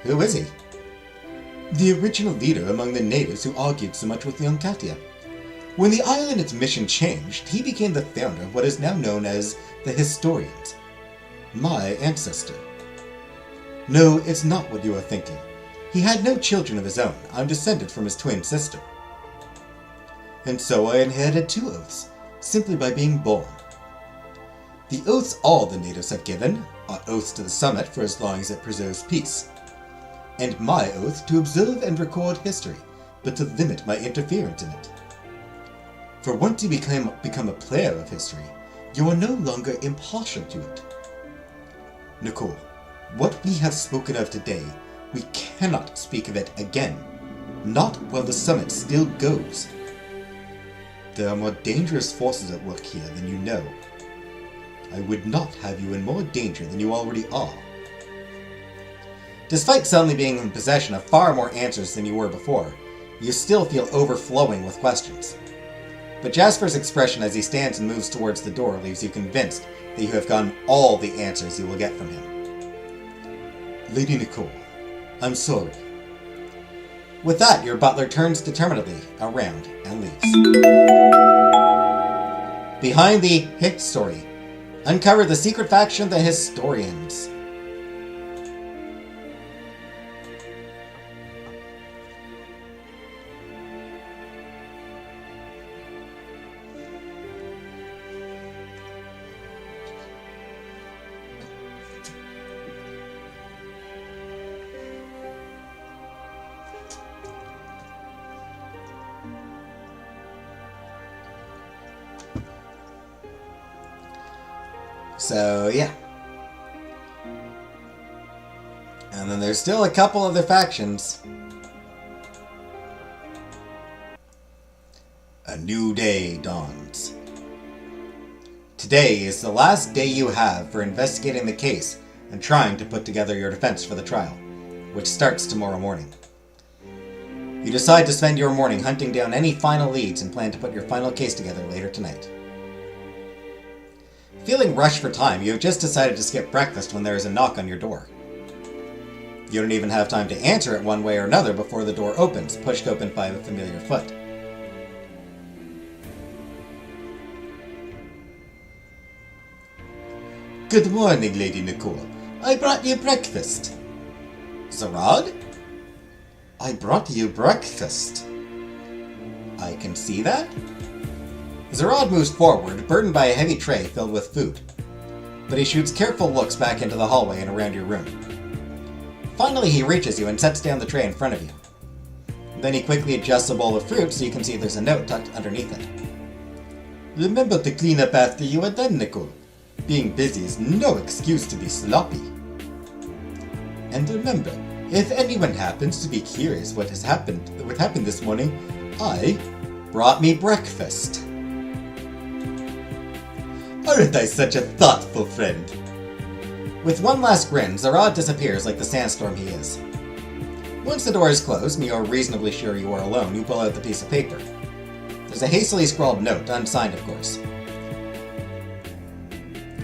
Who is he? The original leader among the natives who argued so much with young Katia. When the island's mission changed, he became the founder of what is now known as the Historians. My ancestor. No, it's not what you are thinking. He had no children of his own. I'm descended from his twin sister. And so I inherited 2 oaths, simply by being born. The oaths all the natives have given are oaths to the summit for as long as it preserves peace, and my oath to observe and record history, but to limit my interference in it. For once you become a player of history, you are no longer impartial to it. Nicole, what we have spoken of today, we cannot speak of it again, not while the summit still goes. There are more dangerous forces at work here than you know. I would not have you in more danger than you already are. Despite suddenly being in possession of far more answers than you were before, you still feel overflowing with questions. But Jasper's expression as he stands and moves towards the door leaves you convinced that you have gotten all the answers you will get from him. Lady Nicole, I'm sorry. With that, your butler turns determinedly around and leaves. Behind the hit story, uncover the secret faction, the Historians. So, yeah. And then there's still a couple other factions. A new day dawns. Today is the last day you have for investigating the case and trying to put together your defense for the trial, which starts tomorrow morning. You decide to spend your morning hunting down any final leads and plan to put your final case together later tonight. Feeling rushed for time, you have just decided to skip breakfast when there is a knock on your door. You don't even have time to answer it one way or another before the door opens, pushed open by a familiar foot. Good morning, Lady Nicole. I brought you breakfast. Zarad? I brought you breakfast. I can see that. Zarad moves forward, burdened by a heavy tray filled with food. But he shoots careful looks back into the hallway and around your room. Finally, he reaches you and sets down the tray in front of you. Then he quickly adjusts a bowl of fruit so you can see there's a note tucked underneath it. Remember to clean up after you are done, Nicole. Being busy is no excuse to be sloppy. And remember, if anyone happens to be curious what happened this morning, I brought me breakfast. Aren't I such a thoughtful friend? With one last grin, Zarad disappears like the sandstorm he is. Once the door is closed and you are reasonably sure you are alone, you pull out the piece of paper. There's a hastily scrawled note, unsigned of course.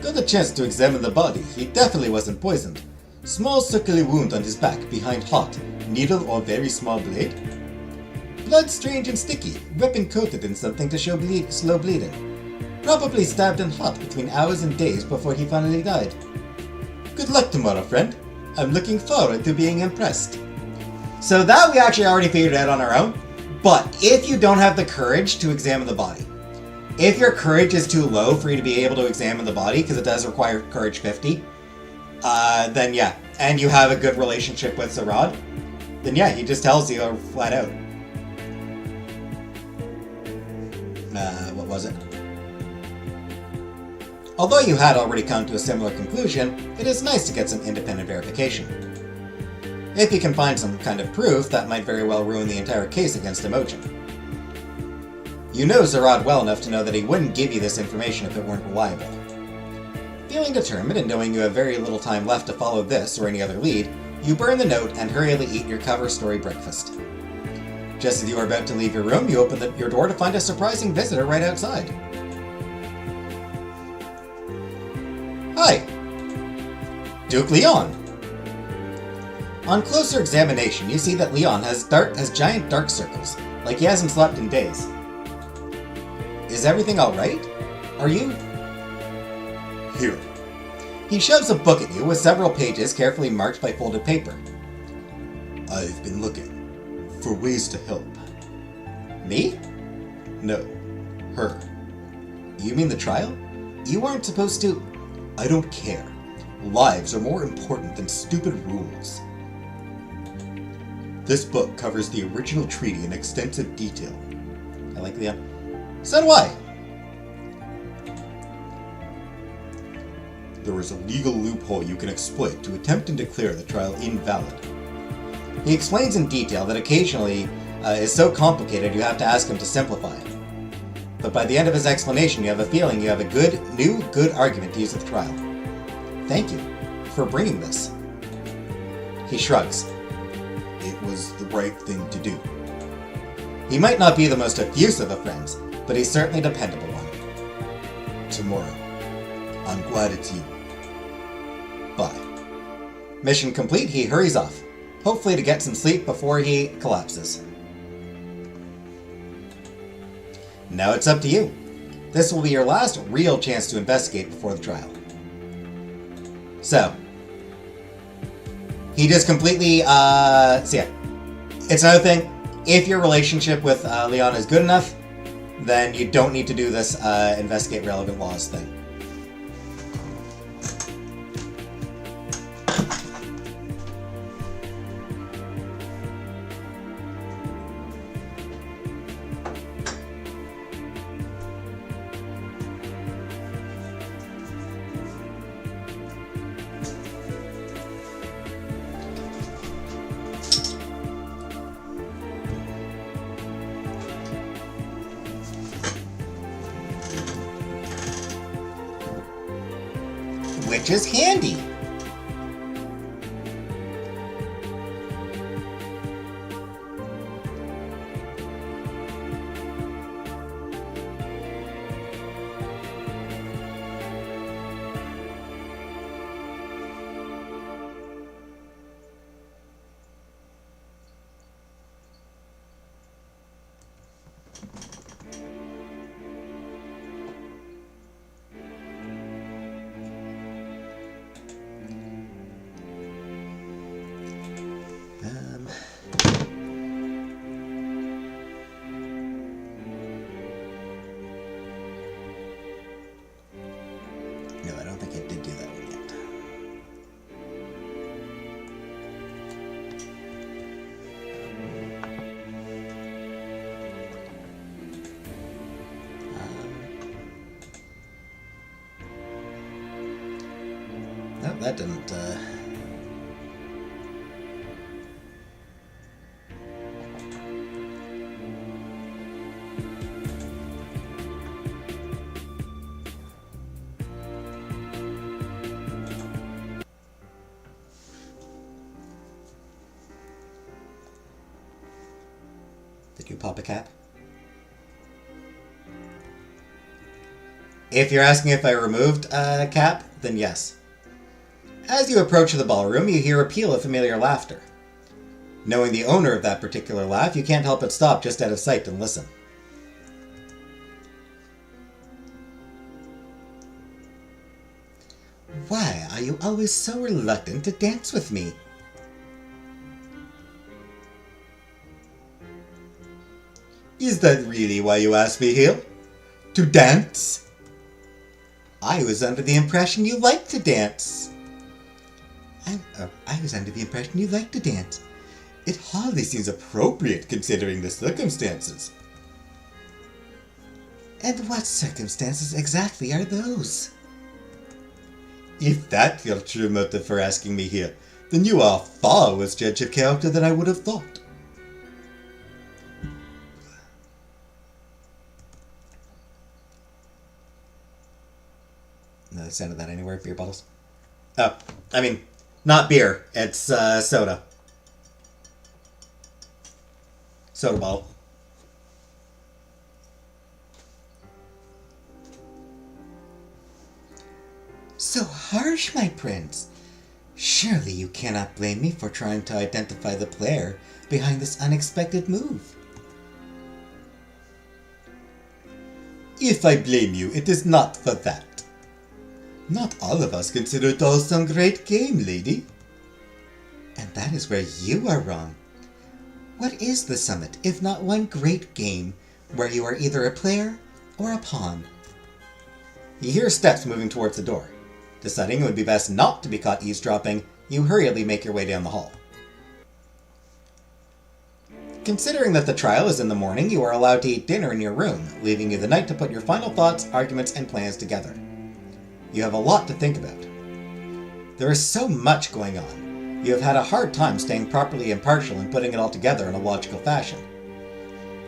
Got a chance to examine the body. He definitely wasn't poisoned. Small circular wound on his back behind heart. Needle or very small blade. Blood strange and sticky. Weapon coated in something to show slow bleeding. Probably stabbed and hot between hours and days before he finally died. Good luck tomorrow, friend. I'm looking forward to being impressed. So that we actually already figured out on our own. But if you don't have the courage to examine the body, if your courage is too low for you to be able to examine the body, because it does require courage 50, then yeah, and you have a good relationship with Zarad, then yeah, he just tells you flat out. What was it? Although you had already come to a similar conclusion, it is nice to get some independent verification. If you can find some kind of proof, that might very well ruin the entire case against Imogen. You know Zarad well enough to know that he wouldn't give you this information if it weren't reliable. Feeling determined and knowing you have very little time left to follow this or any other lead, you burn the note and hurriedly eat your cover story breakfast. Just as you are about to leave your room, you open your door to find a surprising visitor right outside. Hi! Duke Leon. On closer examination, you see that Leon has giant dark circles, like he hasn't slept in days. Is everything alright? Are you... Here. He shoves a book at you with several pages carefully marked by folded paper. I've been looking for ways to help. Me? No, her. You mean the trial? You weren't supposed to... I don't care. Lives are more important than stupid rules. This book covers the original treaty in extensive detail. I like Leon. So do I. There is a legal loophole you can exploit to attempt and declare the trial invalid. He explains in detail that occasionally is so complicated you have to ask him to simplify it. But by the end of his explanation, you have a feeling you have a good argument to use at the trial. Thank you for bringing this. He shrugs. It was the right thing to do. He might not be the most effusive of friends, but he's certainly a dependable one. Tomorrow. I'm glad it's you. Bye. Mission complete, he hurries off, hopefully to get some sleep before he collapses. Now it's up to you. This will be your last real chance to investigate before the trial. So, he just completely, so yeah. It's another thing, if your relationship with Leon is good enough, then you don't need to do this investigate relevant laws thing. Which is handy. No, I don't think it did do that one yet. No, that didn't, Did you pop a cap? If you're asking if I removed a cap, then yes. As you approach the ballroom, you hear a peal of familiar laughter. Knowing the owner of that particular laugh, you can't help but stop just out of sight and listen. Why are you always so reluctant to dance with me? Is that really why you asked me here? To dance? I was under the impression you liked to dance. I was under the impression you liked to dance. It hardly seems appropriate considering the circumstances. And what circumstances exactly are those? If that's your true motive for asking me here, then you are far worse judge of character than I would have thought. No sound of that anywhere. Beer bottles. Oh, I mean, not beer. It's soda. Soda bottle. So harsh, my prince. Surely you cannot blame me for trying to identify the player behind this unexpected move. If I blame you, it is not for that. Not all of us consider dolls some great game, lady. And that is where you are wrong. What is the summit if not one great game where you are either a player or a pawn? You hear steps moving towards the door. Deciding it would be best not to be caught eavesdropping, you hurriedly make your way down the hall. Considering that the trial is in the morning, you are allowed to eat dinner in your room, leaving you the night to put your final thoughts, arguments, and plans together. You have a lot to think about. There is so much going on. You have had a hard time staying properly impartial and putting it all together in a logical fashion.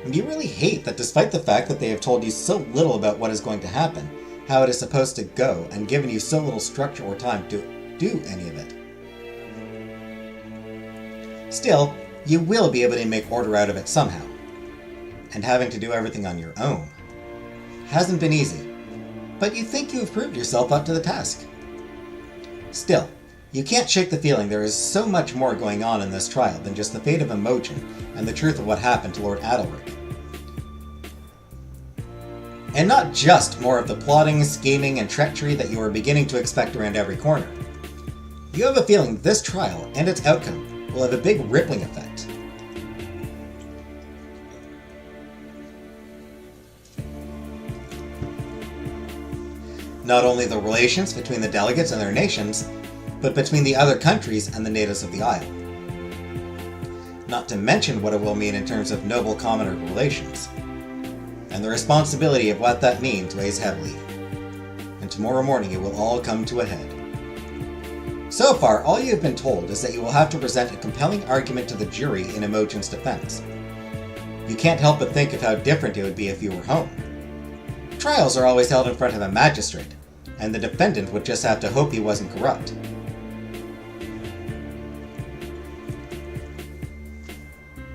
And you really hate that despite the fact that they have told you so little about what is going to happen, how it is supposed to go, and given you so little structure or time to do any of it. Still, you will be able to make order out of it somehow. And having to do everything on your own hasn't been easy, but you think you have proved yourself up to the task. Still, you can't shake the feeling there is so much more going on in this trial than just the fate of Imogen and the truth of what happened to Lord Adelric. And not just more of the plotting, scheming, and treachery that you are beginning to expect around every corner. You have a feeling this trial and its outcome will have a big rippling effect. Not only the relations between the delegates and their nations, but between the other countries and the natives of the Isle. Not to mention what it will mean in terms of noble commoner relations. And the responsibility of what that means weighs heavily. And tomorrow morning it will all come to a head. So far, all you have been told is that you will have to present a compelling argument to the jury in Imogen's defense. You can't help but think of how different it would be if you were home. Trials are always held in front of a magistrate, and the defendant would just have to hope he wasn't corrupt.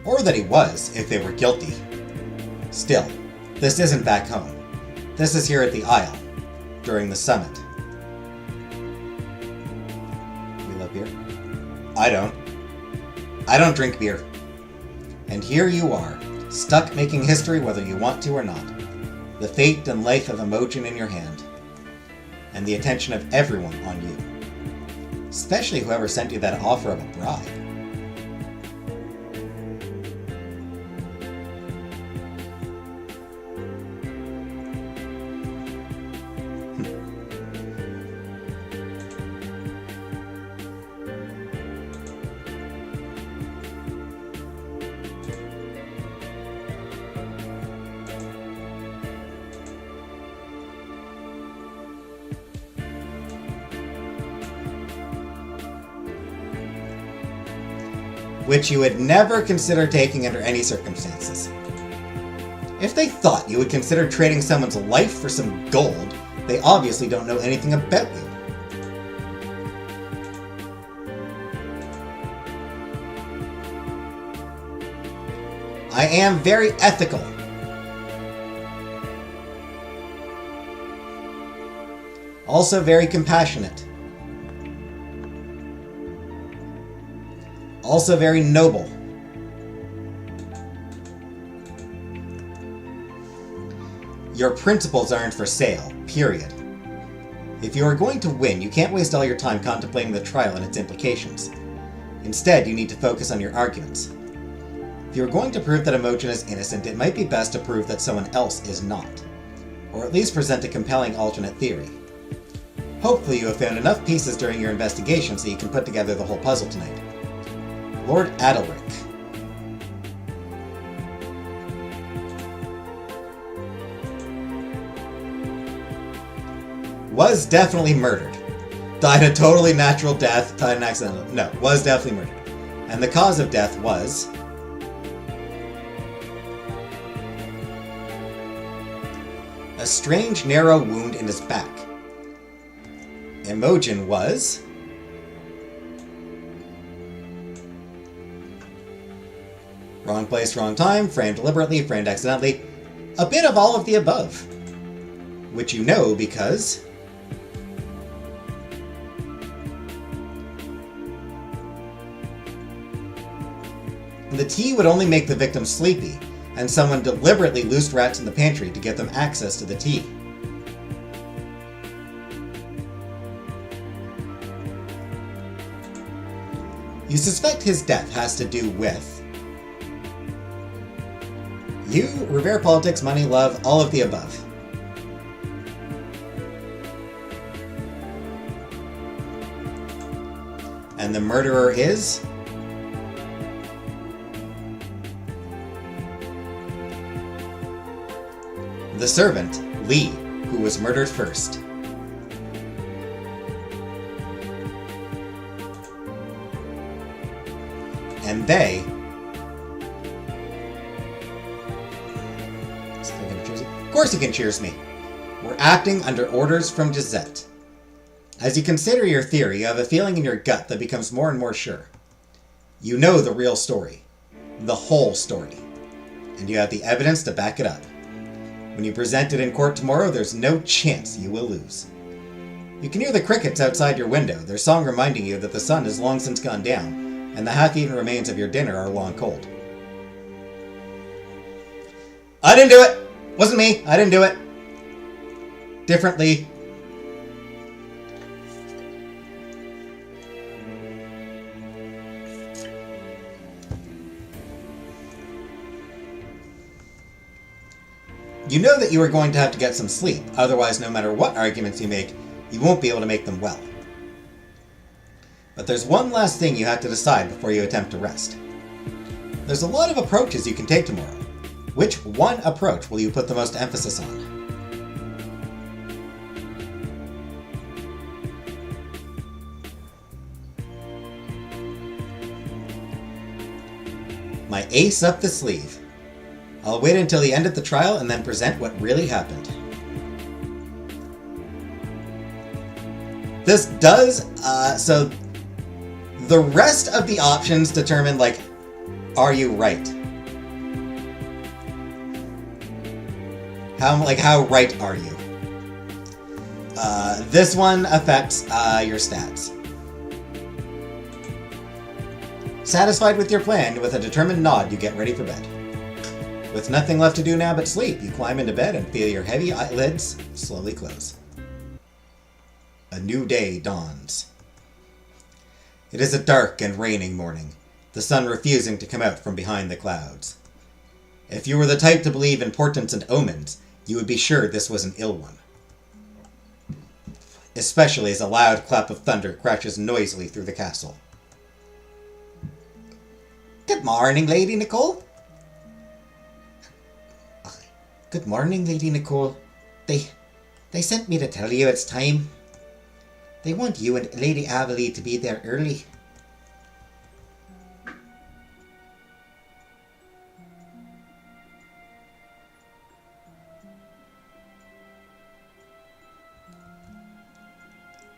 Or that he was, if they were guilty. Still, this isn't back home. This is here at the Isle, during the summit. You love beer? I don't. I don't drink beer. And here you are, stuck making history whether you want to or not. The fate and life of Imogen in your hand. And the attention of everyone on you. Especially whoever sent you that offer of a bride. Which you would never consider taking under any circumstances. If they thought you would consider trading someone's life for some gold, they obviously don't know anything about you. I am very ethical. Also very compassionate. Also very noble. Your principles aren't for sale, period. If you are going to win, you can't waste all your time contemplating the trial and its implications. Instead, you need to focus on your arguments. If you are going to prove that Imogen is innocent, it might be best to prove that someone else is not. Or at least present a compelling alternate theory. Hopefully you have found enough pieces during your investigation so you can put together the whole puzzle tonight. Lord Adelric. Was definitely murdered. Died a totally natural death, died an accidental. No, was definitely murdered. And the cause of death was a strange narrow wound in his back. Imogen was wrong place, wrong time, framed deliberately, framed accidentally. A bit of all of the above. Which you know because The tea would only make the victim sleepy, and someone deliberately loosed rats in the pantry to give them access to the tea. You suspect his death has to do with you, Revere politics, money, love, all of the above. And the murderer is? The servant, Lee, who was murdered first. And they... Of course he can cheers me. We're acting under orders from Gisette. As you consider your theory, you have a feeling in your gut that becomes more and more sure. You know the real story. The whole story. And you have the evidence to back it up. When you present it in court tomorrow, there's no chance you will lose. You can hear the crickets outside your window, their song reminding you that the sun has long since gone down, and the half-eaten remains of your dinner are long cold. I didn't do it! Wasn't me! I didn't do it! Differently. You know that you are going to have to get some sleep, otherwise no matter what arguments you make, you won't be able to make them well. But there's one last thing you have to decide before you attempt to rest. There's a lot of approaches you can take tomorrow. Which one approach will you put the most emphasis on? My ace up the sleeve. I'll wait until the end of the trial and then present what really happened. This does, so the rest of the options determine, like, are you right? How right are you? This one affects, your stats. Satisfied with your plan, with a determined nod, you get ready for bed. With nothing left to do now but sleep, you climb into bed and feel your heavy eyelids slowly close. A new day dawns. It is a dark and raining morning, the sun refusing to come out from behind the clouds. If you were the type to believe in portents and omens, you would be sure this was an ill one. Especially as a loud clap of thunder crashes noisily through the castle. Good morning, Lady Nicole. Good morning, Lady Nicole. They sent me to tell you it's time. They want you and Lady Avalee to be there early.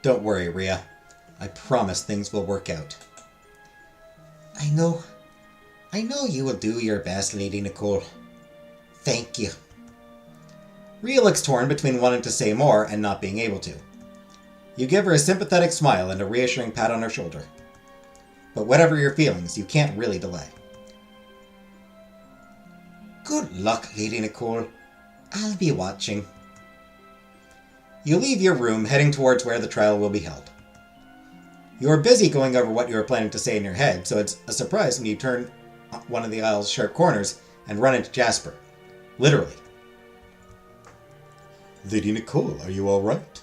Don't worry, Rhea. I promise things will work out. I know you will do your best, Lady Nicole. Thank you. Rhea looks torn between wanting to say more and not being able to. You give her a sympathetic smile and a reassuring pat on her shoulder. But whatever your feelings, you can't really delay. Good luck, Lady Nicole. I'll be watching. You leave your room, heading towards where the trial will be held. You are busy going over what you are planning to say in your head, so it's a surprise when you turn one of the aisle's sharp corners and run into Jasper. Literally. Lady Nicole, are you all right?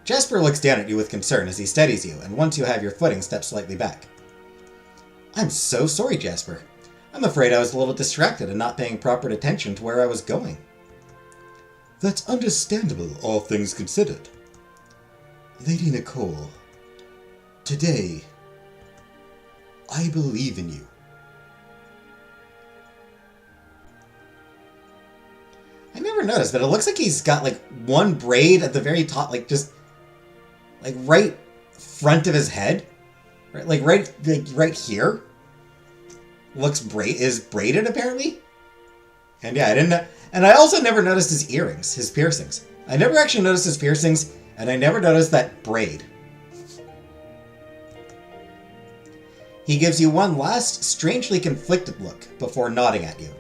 Jasper looks down at you with concern as he steadies you, and once you have your footing, steps slightly back. I'm so sorry, Jasper. I'm afraid I was a little distracted and not paying proper attention to where I was going. That's understandable, all things considered. Lady Nicole, today, I believe in you. I never noticed, but it looks like he's got like one braid at the very top, like just like right front of his head, right, like right here. Is braided apparently. And yeah, I didn't know, and I also never noticed his earrings, his piercings. I never actually noticed his piercings, and I never noticed that braid. He gives you one last, strangely conflicted look before nodding at you.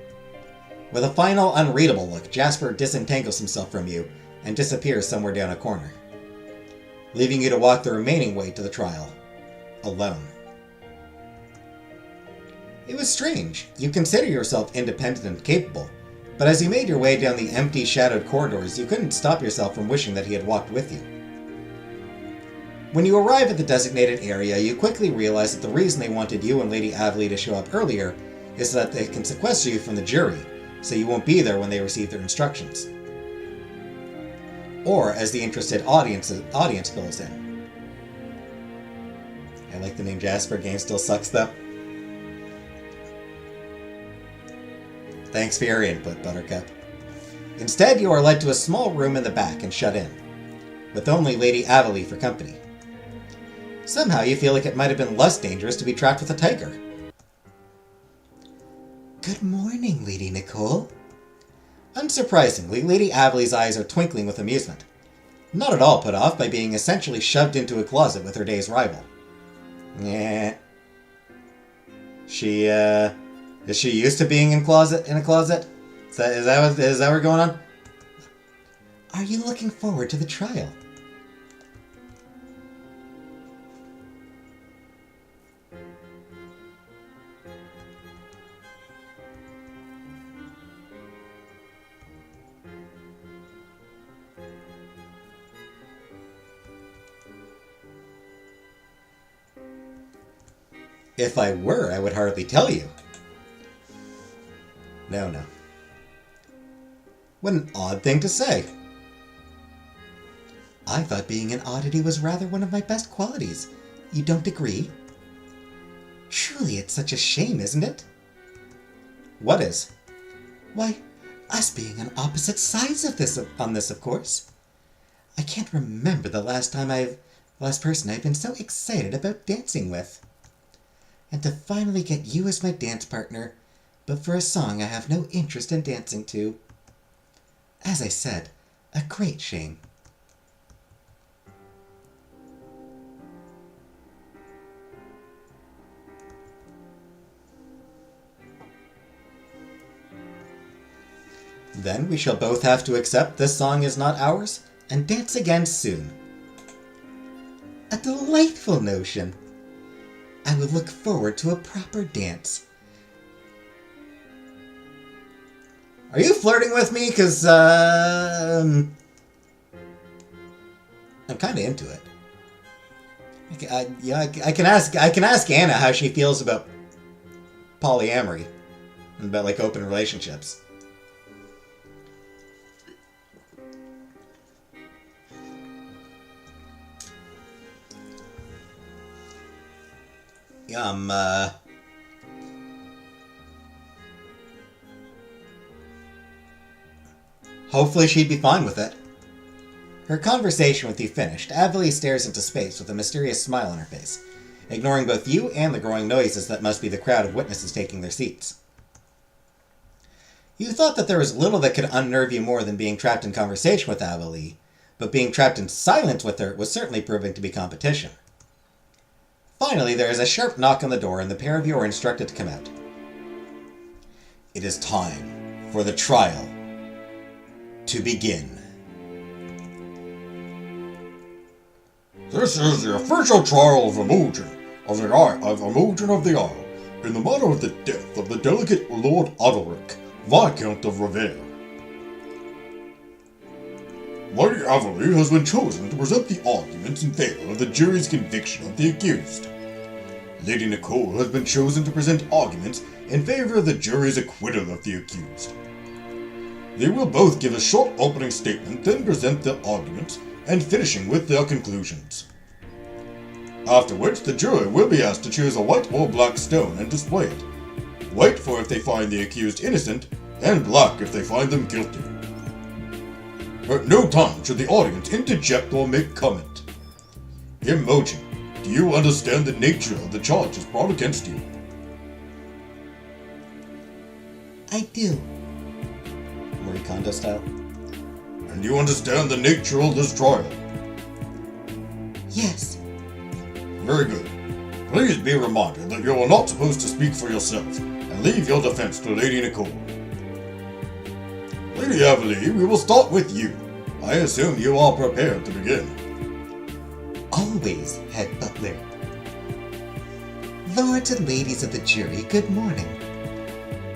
With a final, unreadable look, Jasper disentangles himself from you and disappears somewhere down a corner, leaving you to walk the remaining way to the trial, alone. It was strange. You consider yourself independent and capable, but as you made your way down the empty, shadowed corridors, you couldn't stop yourself from wishing that he had walked with you. When you arrive at the designated area, you quickly realize that the reason they wanted you and Lady Avely to show up earlier is so that they can sequester you from the jury, so you won't be there when they receive their instructions. Or as the interested audience fills in. I like the name Jasper. Game still sucks though. Thanks for your input, Buttercup. Instead, you are led to a small room in the back and shut in, with only Lady Avely for company. Somehow you feel like it might have been less dangerous to be trapped with a tiger. Good morning, Lady Nicole. Unsurprisingly, Lady Avely's eyes are twinkling with amusement, not at all put off by being essentially shoved into a closet with her day's rival. Yeah. Is she used to being in a closet? Is that what's going on? Are you looking forward to the trial? If I were, I would hardly tell you. No. What an odd thing to say. I thought being an oddity was rather one of my best qualities. You don't agree? Truly, it's such a shame, isn't it? What is? Why, us being on opposite sides of this, of course. I can't remember the last person I've been so excited about dancing with. And to finally get you as my dance partner, but for a song I have no interest in dancing to. As I said, a great shame. Then we shall both have to accept this song is not ours, and dance again soon. A delightful notion. I would look forward to a proper dance. Are you flirting with me? Because, I'm kind of into it. I can ask Anna how she feels about polyamory and about, like, open relationships. Hopefully she'd be fine with it. Her conversation with you finished, Avely stares into space with a mysterious smile on her face, ignoring both you and the growing noises that must be the crowd of witnesses taking their seats. You thought that there was little that could unnerve you more than being trapped in conversation with Avely, but being trapped in silence with her was certainly proving to be competition. Finally, there is a sharp knock on the door and the pair of you are instructed to come out. It is time for the trial to begin. This is the official trial of Imogen of the Isle, in the matter of the death of the delicate Lord Odalric, Viscount of Revere. Lady Avely has been chosen to present the arguments in favor of the jury's conviction of the accused. Lady Nicole has been chosen to present arguments in favor of the jury's acquittal of the accused. They will both give a short opening statement, then present their arguments, and finishing with their conclusions. After which, the jury will be asked to choose a white or black stone and display it. White for if they find the accused innocent, and black if they find them guilty. At no time should the audience interject or make comment. Imogen, do you understand the nature of the charges brought against you? I do. Marie Kondo style. And you understand the nature of this trial? Yes. Very good. Please be reminded that you are not supposed to speak for yourself, and leave your defense to Lady Nicole. Lady Avelie, we will start with you. I assume you are prepared to begin. Always, Head Butler. Lords and ladies of the jury, good morning.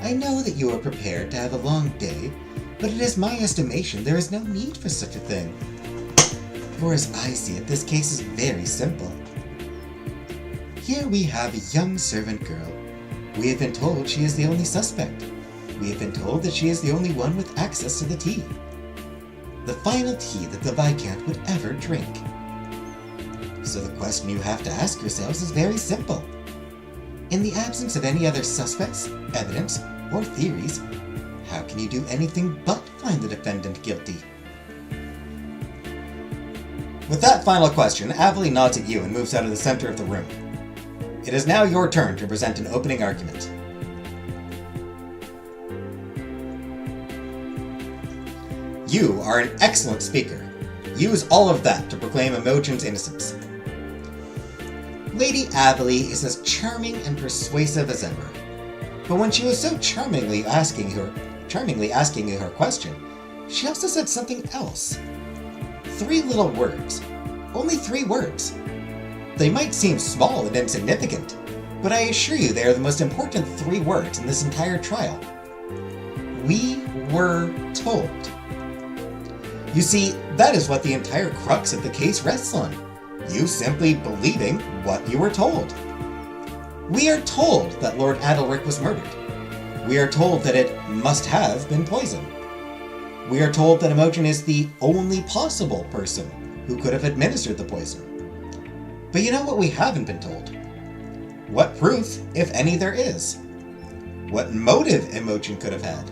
I know that you are prepared to have a long day, but it is my estimation there is no need for such a thing. For as I see it, this case is very simple. Here we have a young servant girl. We have been told she is the only suspect. We have been told that she is the only one with access to the tea. The final tea that the Viscount would ever drink. So the question you have to ask yourselves is very simple. In the absence of any other suspects, evidence, or theories, how can you do anything but find the defendant guilty? With that final question, Avelie nods at you and moves out of the center of the room. It is now your turn to present an opening argument. You are an excellent speaker. Use all of that to proclaim Imogen's innocence. Lady Avelie is as charming and persuasive as ever. But when she was so charmingly asking you her question, she also said something else. 3 little words. Only 3 words. They might seem small and insignificant, but I assure you they are the most important 3 words in this entire trial. We were told. You see, that is what the entire crux of the case rests on. You simply believing what you were told. We are told that Lord Adelric was murdered. We are told that it must have been poison. We are told that Imogen is the only possible person who could have administered the poison. But you know what we haven't been told? What proof, if any, there is. What motive Imogen could have had.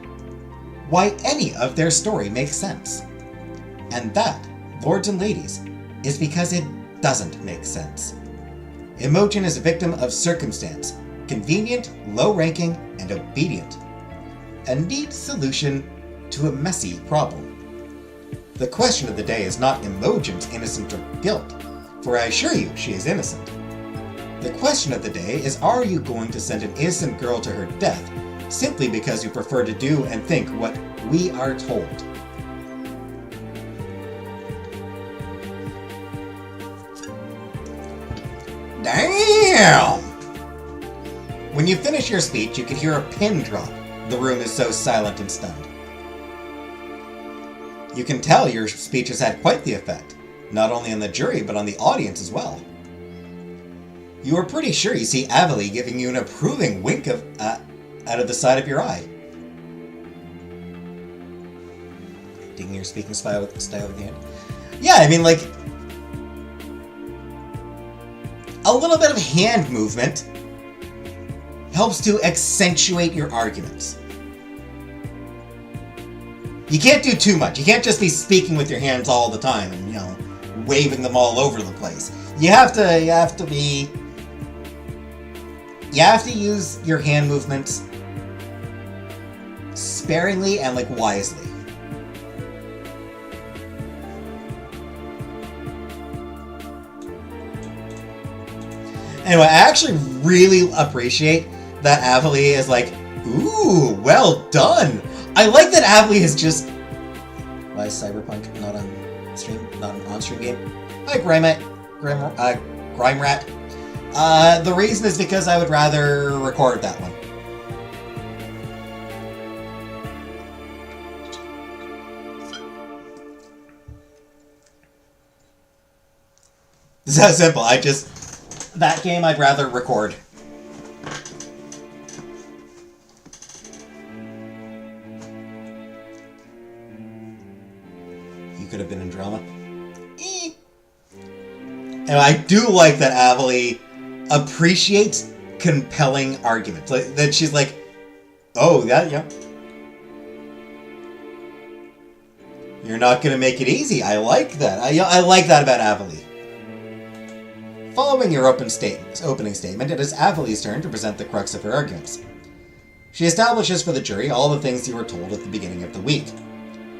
Why any of their story makes sense. And that, lords and ladies, is because it doesn't make sense. Imogen is a victim of circumstance, convenient, low-ranking, and obedient. A neat solution to a messy problem. The question of the day is not Imogen's innocence or guilt, for I assure you she is innocent. The question of the day is, are you going to send an innocent girl to her death simply because you prefer to do and think what we are told? Damn! When you finish your speech, you can hear a pin drop. The room is so silent and stunned. You can tell your speech has had quite the effect, not only on the jury, but on the audience as well. You are pretty sure you see Avelie giving you an approving wink out of the side of your eye. Digging your speaking style with the hand. Yeah, I mean, like, a little bit of hand movement helps to accentuate your arguments. You can't do too much. You can't just be speaking with your hands all the time and, waving them all over the place. You have to use your hand movements sparingly and, wisely. Anyway, I actually really appreciate that Avelie is like, ooh, well done. I like that Avelie is just... Why is Cyberpunk not on stream? Not an on-stream game? Hi, Grime Rat. The reason is because I would rather record that one. It's that simple. That game I'd rather record. You could have been in drama. And I do like that Avelie appreciates compelling arguments. That she's like, oh, yeah. You're not going to make it easy. I like that. I like that about Avelie. Following your opening statement, it is Avelie's turn to present the crux of her arguments. She establishes for the jury all the things you were told at the beginning of the week.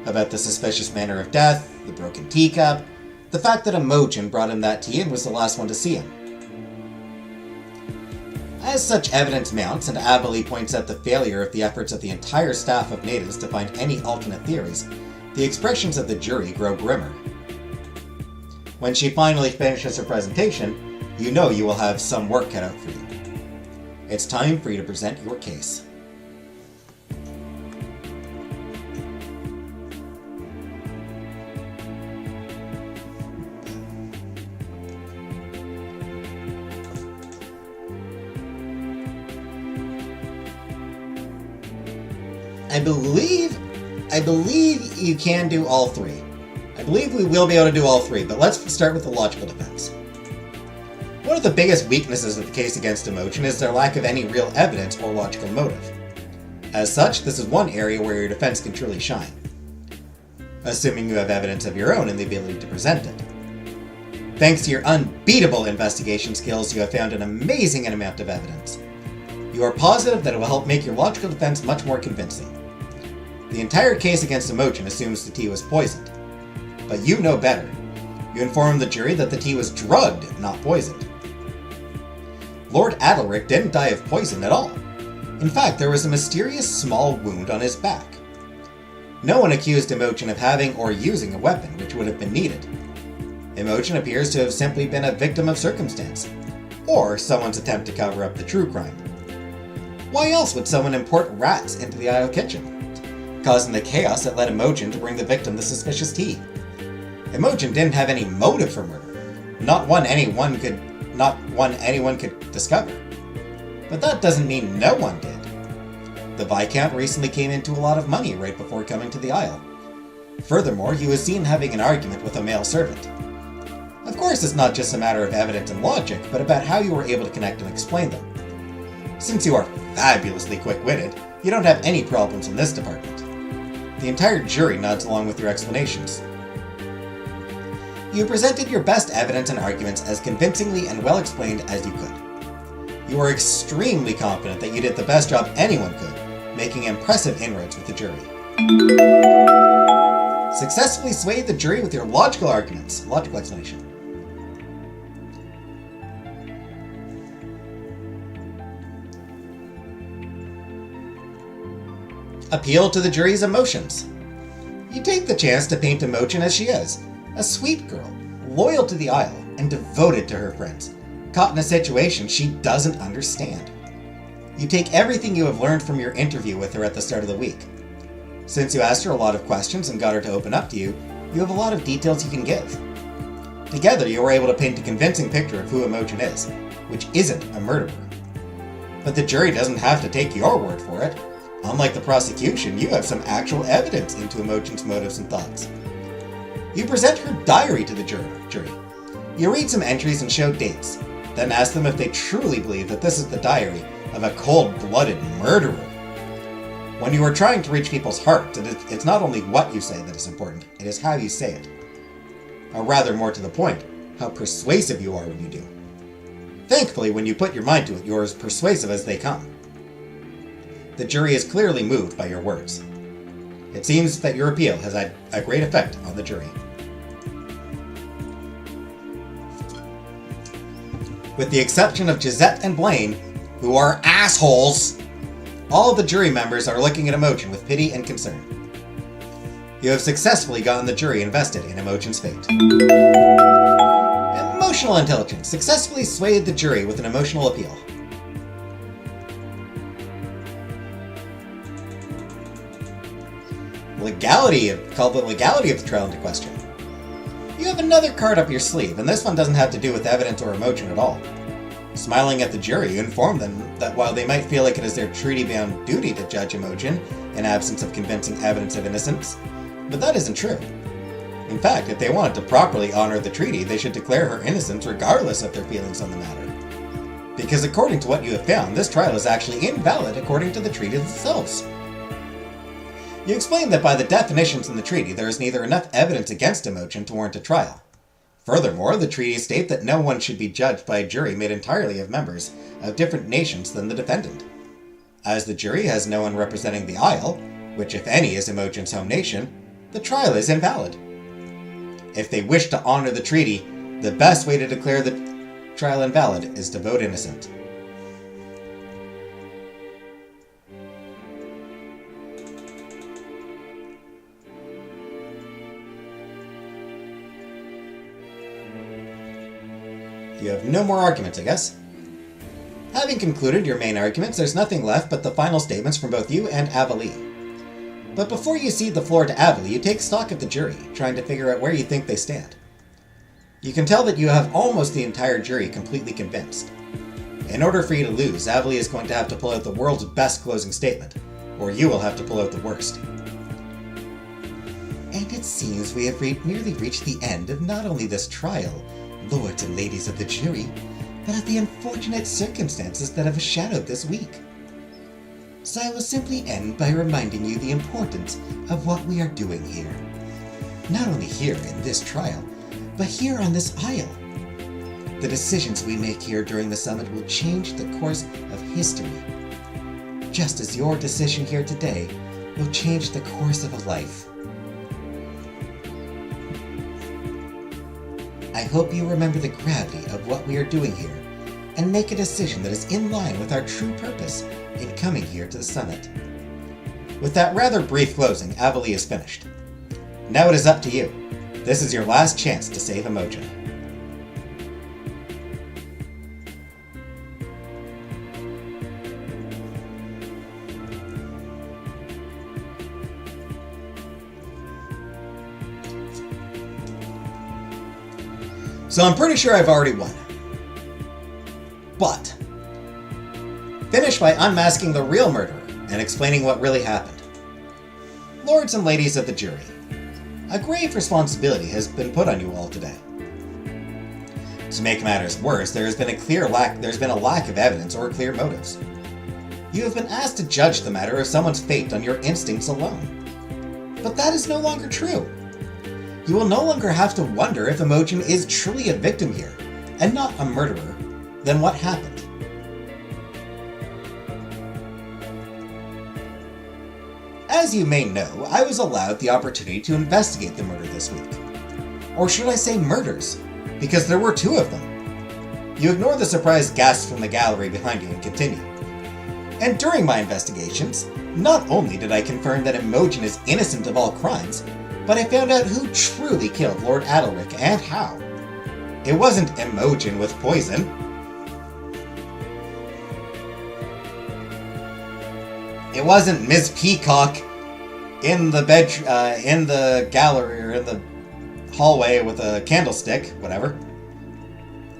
About the suspicious manner of death, the broken teacup, the fact that Imogen brought him that tea and was the last one to see him. As such evidence mounts and Abilene points out the failure of the efforts of the entire staff of natives to find any alternate theories, the expressions of the jury grow grimmer. When she finally finishes her presentation, you know you will have some work cut out for you. It's time for you to present your case. I believe you can do all three. I believe we will be able to do all three, but let's start with the logical defense. One of the biggest weaknesses of the case against Imogen is their lack of any real evidence or logical motive. As such, this is one area where your defense can truly shine, assuming you have evidence of your own and the ability to present it. Thanks to your unbeatable investigation skills, you have found an amazing amount of evidence. You are positive that it will help make your logical defense much more convincing. The entire case against Imogen assumes the tea was poisoned. But you know better. You informed the jury that the tea was drugged, not poisoned. Lord Adelric didn't die of poison at all. In fact, there was a mysterious small wound on his back. No one accused Imogen of having or using a weapon, which would have been needed. Imogen appears to have simply been a victim of circumstance, or someone's attempt to cover up the true crime. Why else would someone import rats into the Isle kitchen, causing the chaos that led Imogen to bring the victim the suspicious tea? Imogen didn't have any motive for murder, not one anyone could discover. But that doesn't mean no one did. The Viscount recently came into a lot of money right before coming to the Isle. Furthermore, he was seen having an argument with a male servant. Of course, it's not just a matter of evidence and logic, but about how you were able to connect and explain them. Since you are fabulously quick-witted, you don't have any problems in this department. The entire jury nods along with your explanations. You presented your best evidence and arguments as convincingly and well explained as you could. You are extremely confident that you did the best job anyone could, making impressive inroads with the jury. Successfully swayed the jury with your logical explanation. Appeal to the jury's emotions. You take the chance to paint Imogen as she is, a sweet girl, loyal to the Isle, and devoted to her friends, caught in a situation she doesn't understand. You take everything you have learned from your interview with her at the start of the week. Since you asked her a lot of questions and got her to open up to you, you have a lot of details you can give. Together, you were able to paint a convincing picture of who Imogen is, which isn't a murderer. But the jury doesn't have to take your word for it. Unlike the prosecution, you have some actual evidence into Imogen's motives and thoughts. You present her diary to the jury. You read some entries and show dates, then ask them if they truly believe that this is the diary of a cold-blooded murderer. When you are trying to reach people's hearts, it's not only what you say that is important, it is how you say it. Or rather, more to the point, how persuasive you are when you do. Thankfully, when you put your mind to it, you are as persuasive as they come. The jury is clearly moved by your words. It seems that your appeal has had a great effect on the jury. With the exception of Gisette and Blaine, who are assholes, all of the jury members are looking at Imogen with pity and concern. You have successfully gotten the jury invested in Imogen's fate. Emotional intelligence successfully swayed the jury with an emotional appeal. Called the legality of the trial into question. You have another card up your sleeve, and this one doesn't have to do with evidence or Imogen at all. Smiling at the jury, you inform them that while they might feel like it is their treaty-bound duty to judge Imogen in absence of convincing evidence of innocence, but that isn't true. In fact, if they wanted to properly honor the treaty, they should declare her innocent regardless of their feelings on the matter. Because according to what you have found, this trial is actually invalid according to the treaty themselves. You explain that by the definitions in the treaty, there is neither enough evidence against Imogen to warrant a trial. Furthermore, the treaties state that no one should be judged by a jury made entirely of members of different nations than the defendant. As the jury has no one representing the Isle, which if any is Imogen's home nation, the trial is invalid. If they wish to honor the treaty, the best way to declare the trial invalid is to vote innocent. You have no more arguments, I guess. Having concluded your main arguments, there's nothing left but the final statements from both you and Avalee. But before you cede the floor to Avalee, you take stock of the jury, trying to figure out where you think they stand. You can tell that you have almost the entire jury completely convinced. In order for you to lose, Avalee is going to have to pull out the world's best closing statement, or you will have to pull out the worst. And it seems we have nearly reached the end of not only this trial, lords and ladies of the jury, but of the unfortunate circumstances that have shadowed this week. So I will simply end by reminding you the importance of what we are doing here. Not only here in this trial, but here on this isle. The decisions we make here during the summit will change the course of history, just as your decision here today will change the course of a life. I hope you remember the gravity of what we are doing here and make a decision that is in line with our true purpose in coming here to the summit. With that rather brief closing, Avalee is finished. Now it is up to you. This is your last chance to save Imogen. So I'm pretty sure I've already won. But finish by unmasking the real murderer and explaining what really happened. Lords and ladies of the jury, a grave responsibility has been put on you all today. To make matters worse, there's been a lack of evidence or clear motives. You have been asked to judge the matter of someone's fate on your instincts alone. But that is no longer true. You will no longer have to wonder if Imogen is truly a victim here, and not a murderer. Then what happened? As you may know, I was allowed the opportunity to investigate the murder this week. Or should I say murders? Because there were two of them. You ignore the surprised gasps from the gallery behind you and continue. And during my investigations, not only did I confirm that Imogen is innocent of all crimes, but I found out who truly killed Lord Adalric and how. It wasn't Imogen with poison. It wasn't Ms. Peacock in the gallery or in the hallway with a candlestick, whatever.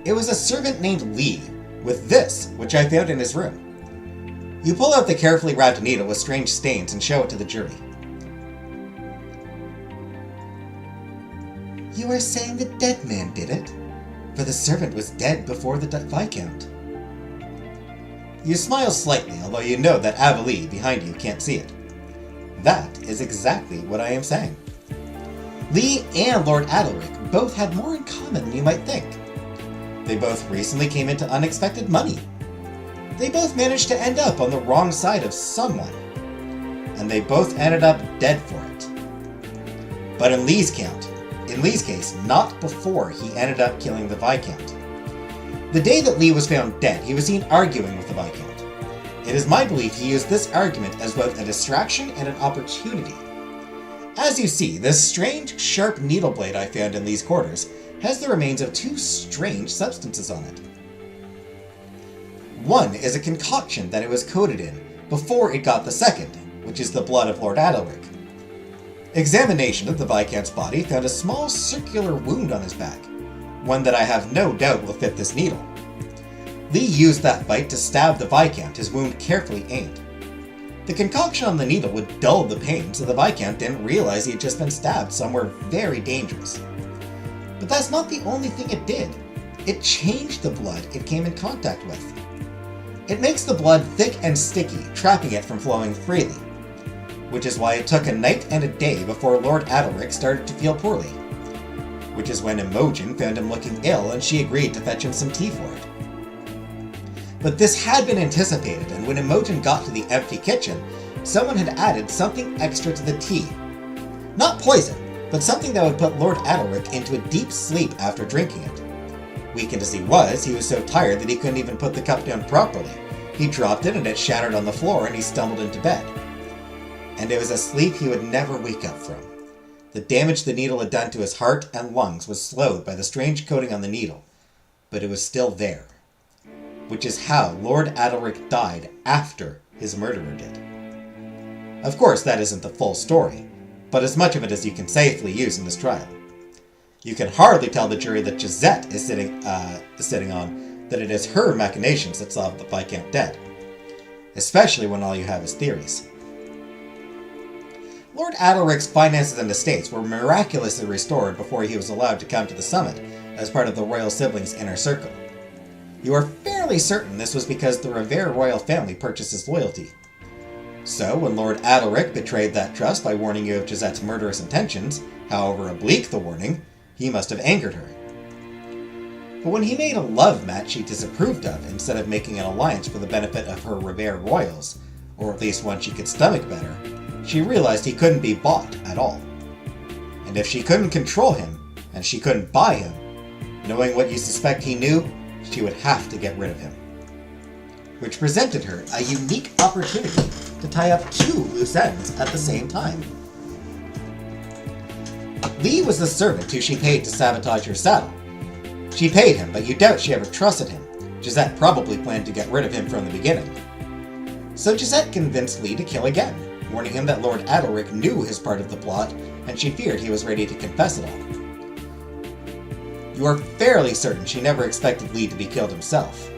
It was a servant named Lee with this, which I found in his room. You pull out the carefully wrapped needle with strange stains and show it to the jury. You are saying the dead man did it? For the servant was dead before the Viscount. You smile slightly, although you know that Avalee behind you can't see it. That is exactly what I am saying. Lee and Lord Adalric both had more in common than you might think. They both recently came into unexpected money. They both managed to end up on the wrong side of someone. And they both ended up dead for it. But in Lee's case, not before he ended up killing the Viscount. The day that Lee was found dead, he was seen arguing with the Viscount. It is my belief he used this argument as both a distraction and an opportunity. As you see, this strange, sharp needle blade I found in Lee's quarters has the remains of two strange substances on it. One is a concoction that it was coated in before it got the second, which is the blood of Lord Adalric. Examination of the Viscount's body found a small circular wound on his back, one that I have no doubt will fit this needle. Lee used that bite to stab the Viscount, his wound carefully aimed. The concoction on the needle would dull the pain, so the Viscount didn't realize he had just been stabbed somewhere very dangerous. But that's not the only thing it did. It changed the blood it came in contact with. It makes the blood thick and sticky, trapping it from flowing freely. Which is why it took a night and a day before Lord Adalric started to feel poorly. Which is when Imogen found him looking ill and she agreed to fetch him some tea for it. But this had been anticipated, and when Imogen got to the empty kitchen, someone had added something extra to the tea. Not poison, but something that would put Lord Adalric into a deep sleep after drinking it. Weakened as he was so tired that he couldn't even put the cup down properly. He dropped it and it shattered on the floor and he stumbled into bed. And it was a sleep he would never wake up from. The damage the needle had done to his heart and lungs was slowed by the strange coating on the needle, but it was still there. Which is how Lord Adalric died after his murderer did. Of course, that isn't the full story, but as much of it as you can safely use in this trial. You can hardly tell the jury that Gisette is sitting on that it is her machinations that solved the Viscount dead, especially when all you have is theories. Lord Adalric's finances and estates were miraculously restored before he was allowed to come to the summit as part of the royal siblings' inner circle. You are fairly certain this was because the Revere royal family purchased his loyalty. So, when Lord Adalric betrayed that trust by warning you of Gisette's murderous intentions, however oblique the warning, he must have angered her. But when he made a love match she disapproved of, instead of making an alliance for the benefit of her Revere royals, or at least one she could stomach better, she realized he couldn't be bought at all. And if she couldn't control him, and she couldn't buy him, knowing what you suspect he knew, she would have to get rid of him. Which presented her a unique opportunity to tie up two loose ends at the same time. Lee was the servant who she paid to sabotage her saddle. She paid him, but you doubt she ever trusted him. Gisette probably planned to get rid of him from the beginning. So Gisette convinced Lee to kill again, warning him that Lord Adalric knew his part of the plot, and she feared he was ready to confess it all. You are fairly certain she never expected Lee to be killed himself.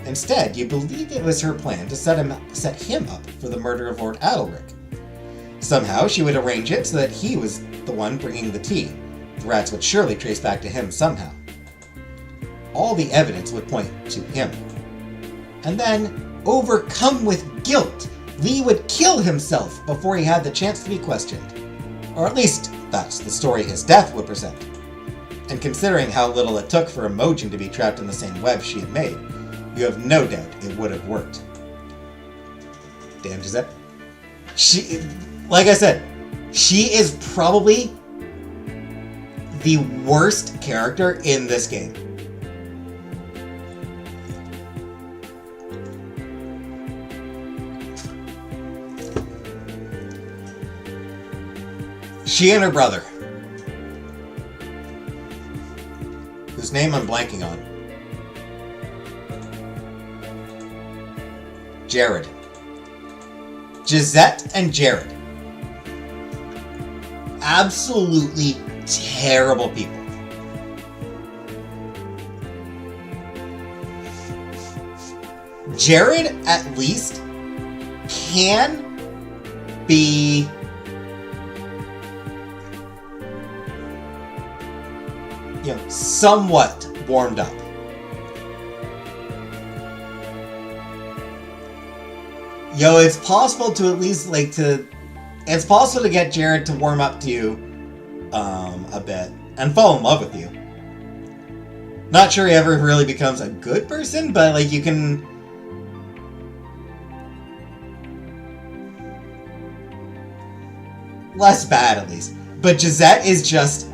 Instead, you believe it was her plan to set him up for the murder of Lord Adalric. Somehow, she would arrange it so that he was the one bringing the tea. The rats would surely trace back to him somehow. All the evidence would point to him. And then, overcome with guilt, Lee would kill himself before he had the chance to be questioned. Or at least, that's the story his death would present. And considering how little it took for Imogen to be trapped in the same web she had made, you have no doubt it would have worked. Damn, Gisette. Like I said, she is probably the worst character in this game. She and her brother, whose name I'm blanking on. Jared. Gisette and Jared. Absolutely terrible people. Jared, at least, can be somewhat warmed up. It's possible to at least it's possible to get Jared to warm up to you a bit and fall in love with you. Not sure he ever really becomes a good person, but you can. Less bad at least. But Gisette is just,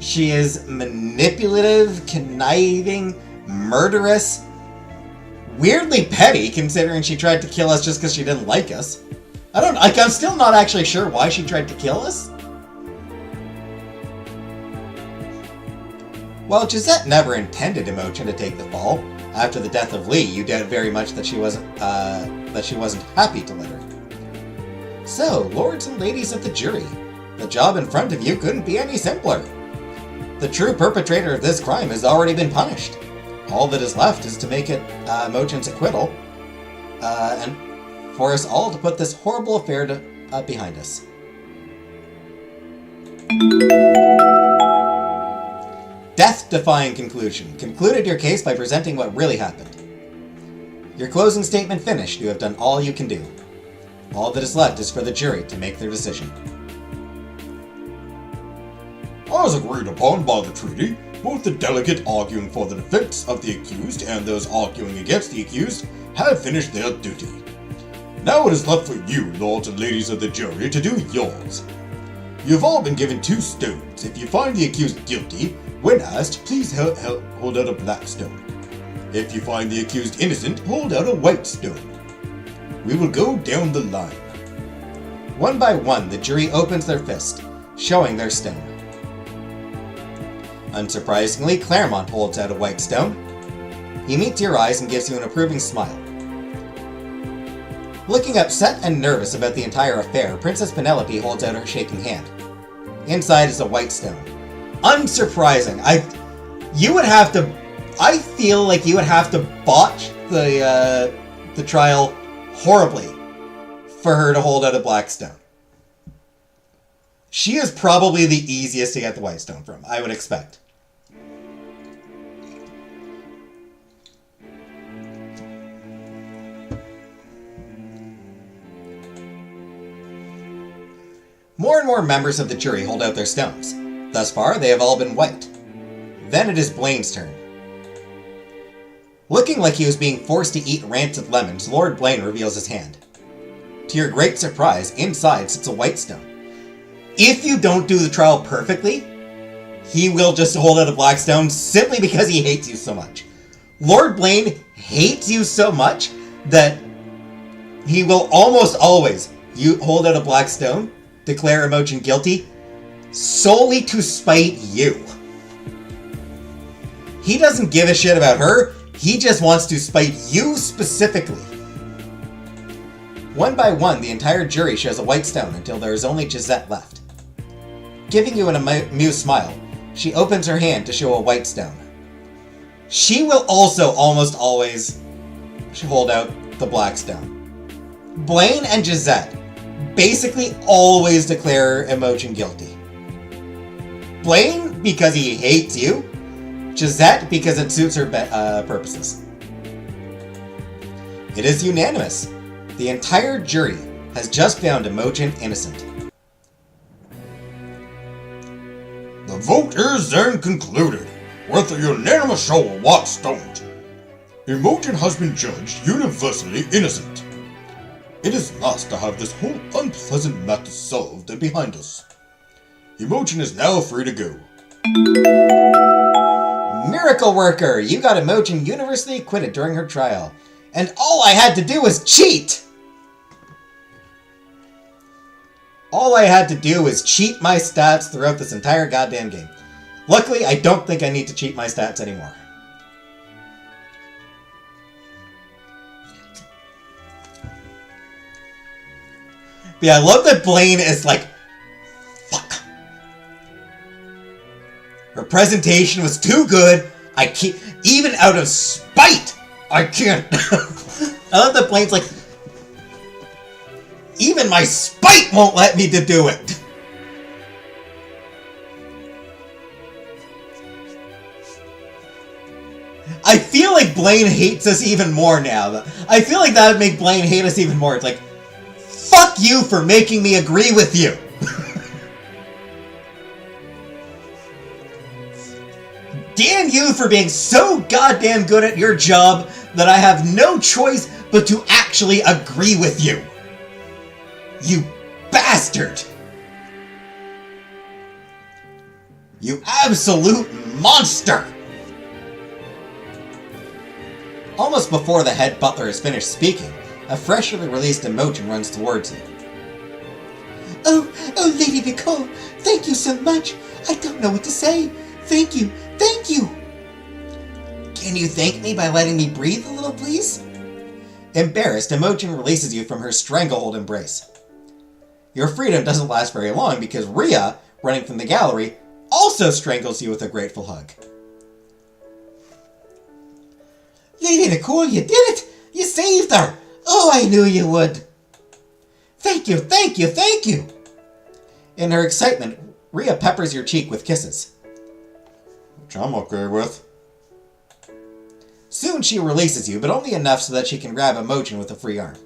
she is manipulative, conniving, murderous, weirdly petty, considering she tried to kill us just because she didn't like us. I'm still not actually sure why she tried to kill us. While Gisette never intended Imogen to take the fall, after the death of Lee, you doubt very much that she wasn't happy to let her. So, lords and ladies of the jury, the job in front of you couldn't be any simpler. The true perpetrator of this crime has already been punished. All that is left is to make it Imogen's acquittal, and for us all to put this horrible affair behind us. Death-defying conclusion. Concluded your case by presenting what really happened. Your closing statement finished. You have done all you can do. All that is left is for the jury to make their decision. As agreed upon by the treaty, both the delegate arguing for the defense of the accused and those arguing against the accused have finished their duty. Now it is left for you, lords and ladies of the jury, to do yours. You have all been given 2 stones. If you find the accused guilty, when asked, please hold out a black stone. If you find the accused innocent, hold out a white stone. We will go down the line. One by one, the jury opens their fist, showing their stone. Unsurprisingly, Claremont holds out a white stone. He meets your eyes and gives you an approving smile. Looking upset and nervous about the entire affair, Princess Penelope holds out her shaking hand. Inside is a white stone. Unsurprising. I feel like you would have to botch the trial horribly for her to hold out a black stone. She is probably the easiest to get the white stone from, I would expect. More and more members of the jury hold out their stones. Thus far, they have all been white. Then it is Blaine's turn. Looking like he was being forced to eat rancid lemons, Lord Blaine reveals his hand. To your great surprise, inside sits a white stone. If you don't do the trial perfectly, he will just hold out a black stone simply because he hates you so much. Lord Blaine hates you so much that he will almost always hold out a black stone, declare Imogen guilty, solely to spite you. He doesn't give a shit about her, he just wants to spite you specifically. One by one, the entire jury shows a white stone until there is only Gisette left. Giving you an amused smile, she opens her hand to show a white stone. She will also almost always hold out the black stone. Blaine and Gisette basically always declare Imogen guilty. Blaine because he hates you, Gisette because it suits her purposes. It is unanimous. The entire jury has just found Imogen innocent. The vote is then concluded, with a unanimous show of white stones. Imogen has been judged universally innocent. It is nice to have this whole unpleasant matter solved and behind us. Imogen is now free to go. Miracle worker! You got Imogen universally acquitted during her trial. And all I had to do was cheat! All I had to do was cheat my stats throughout this entire goddamn game. Luckily, I don't think I need to cheat my stats anymore. But yeah, I love that Blaine is like, fuck. Her presentation was too good. I can't, even out of spite, I can't. I love that Blaine's like, even my spite won't let me to do it. I feel like Blaine hates us even more now. I feel like that would make Blaine hate us even more. It's like, fuck you for making me agree with you. Damn you for being so goddamn good at your job that I have no choice but to actually agree with you. You bastard! You absolute monster! Almost before the head butler has finished speaking, a freshly released Imogen runs towards you. Oh, Lady Nicole, thank you so much. I don't know what to say. Thank you. Can you thank me by letting me breathe a little, please? Embarrassed, Imogen releases you from her stranglehold embrace. Your freedom doesn't last very long because Rhea, running from the gallery, also strangles you with a grateful hug. Lady Nicole, you did it! You saved her! Oh, I knew you would! Thank you! In her excitement, Rhea peppers your cheek with kisses. Which I'm okay with. Soon she releases you, but only enough so that she can grab Imogen with a free arm.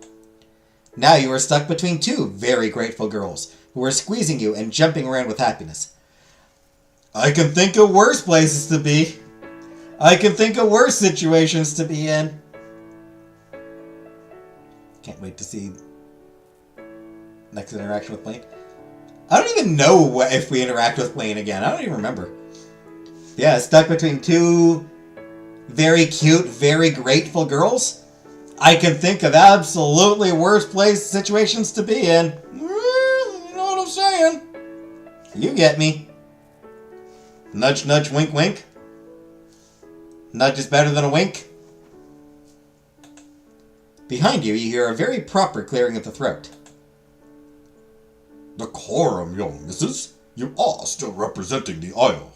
Now you are stuck between two very grateful girls, who are squeezing you and jumping around with happiness. I can think of worse places to be. I can think of worse situations to be in. Can't wait to see next interaction with Blaine. I don't even know if we interact with Blaine again. I don't even remember. Yeah, stuck between two very cute, very grateful girls. I can think of absolutely worse situations to be in. You know what I'm saying? You get me. Nudge, nudge, wink, wink. Nudge is better than a wink. Behind you, you hear a very proper clearing of the throat. Decorum, young missus. You are still representing the Isle.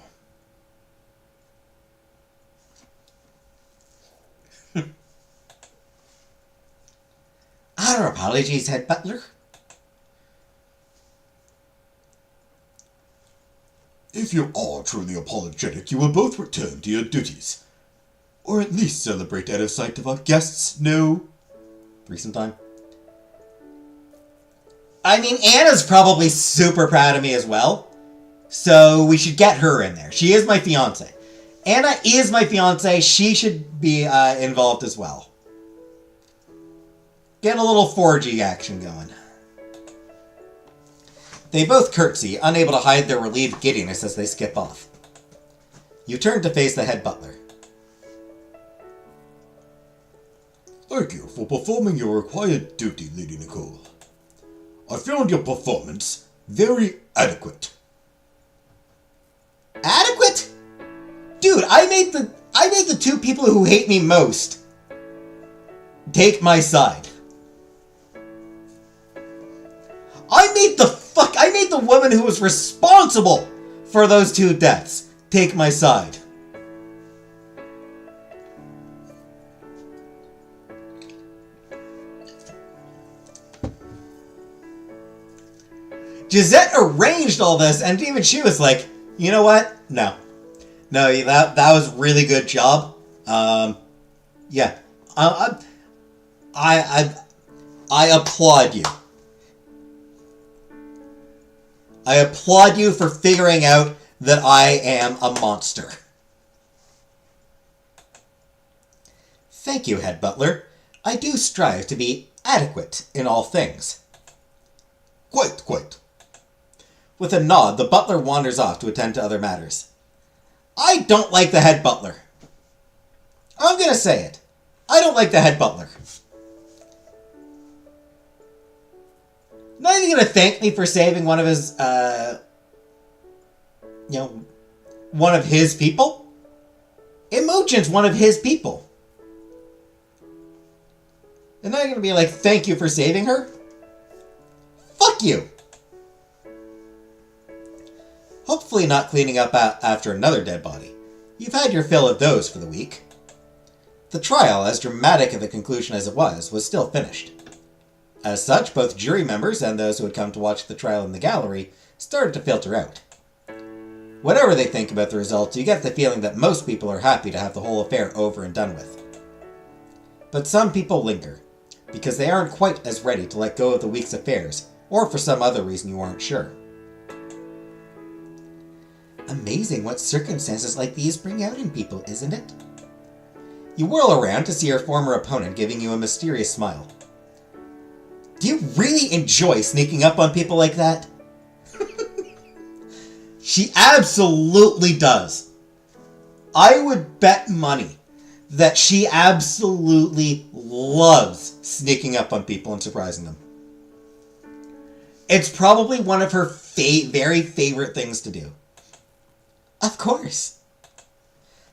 Our apologies, head butler. If you are truly apologetic, you will both return to your duties. Or at least celebrate out of sight of our guests, no? Recent time. I mean, Anna's probably super proud of me as well. So we should get her in there. She is my fiance. Anna is my fiance. She should be involved as well. Get a little 4G action going. They both curtsy, unable to hide their relieved giddiness as they skip off. You turn to face the head butler. Thank you for performing your required duty, Lady Nicole. I found your performance very adequate. Adequate? Dude, I made the two people who hate me most take my side. I made the woman who was responsible for those two deaths take my side. Gisette arranged all this, and even she was like, you know what? No, that was a really good job. Yeah, I applaud you. I applaud you for figuring out that I am a monster. Thank you, head butler. I do strive to be adequate in all things. Quite. With a nod, the butler wanders off to attend to other matters. I don't like the head butler. I'm gonna say it. I don't like the head butler. Not even gonna thank me for saving one of his, one of his people? Imogen's one of his people. And not gonna be like, thank you for saving her? Fuck you! Hopefully not cleaning up after another dead body. You've had your fill of those for the week. The trial, as dramatic of a conclusion as it was still finished. As such, both jury members and those who had come to watch the trial in the gallery started to filter out. Whatever they think about the results, you get the feeling that most people are happy to have the whole affair over and done with. But some people linger, because they aren't quite as ready to let go of the week's affairs, or for some other reason you aren't sure. Amazing what circumstances like these bring out in people, isn't it? You whirl around to see your former opponent giving you a mysterious smile. Do you really enjoy sneaking up on people like that? She absolutely does. I would bet money that she absolutely loves sneaking up on people and surprising them. It's probably one of her very favorite things to do. Of course.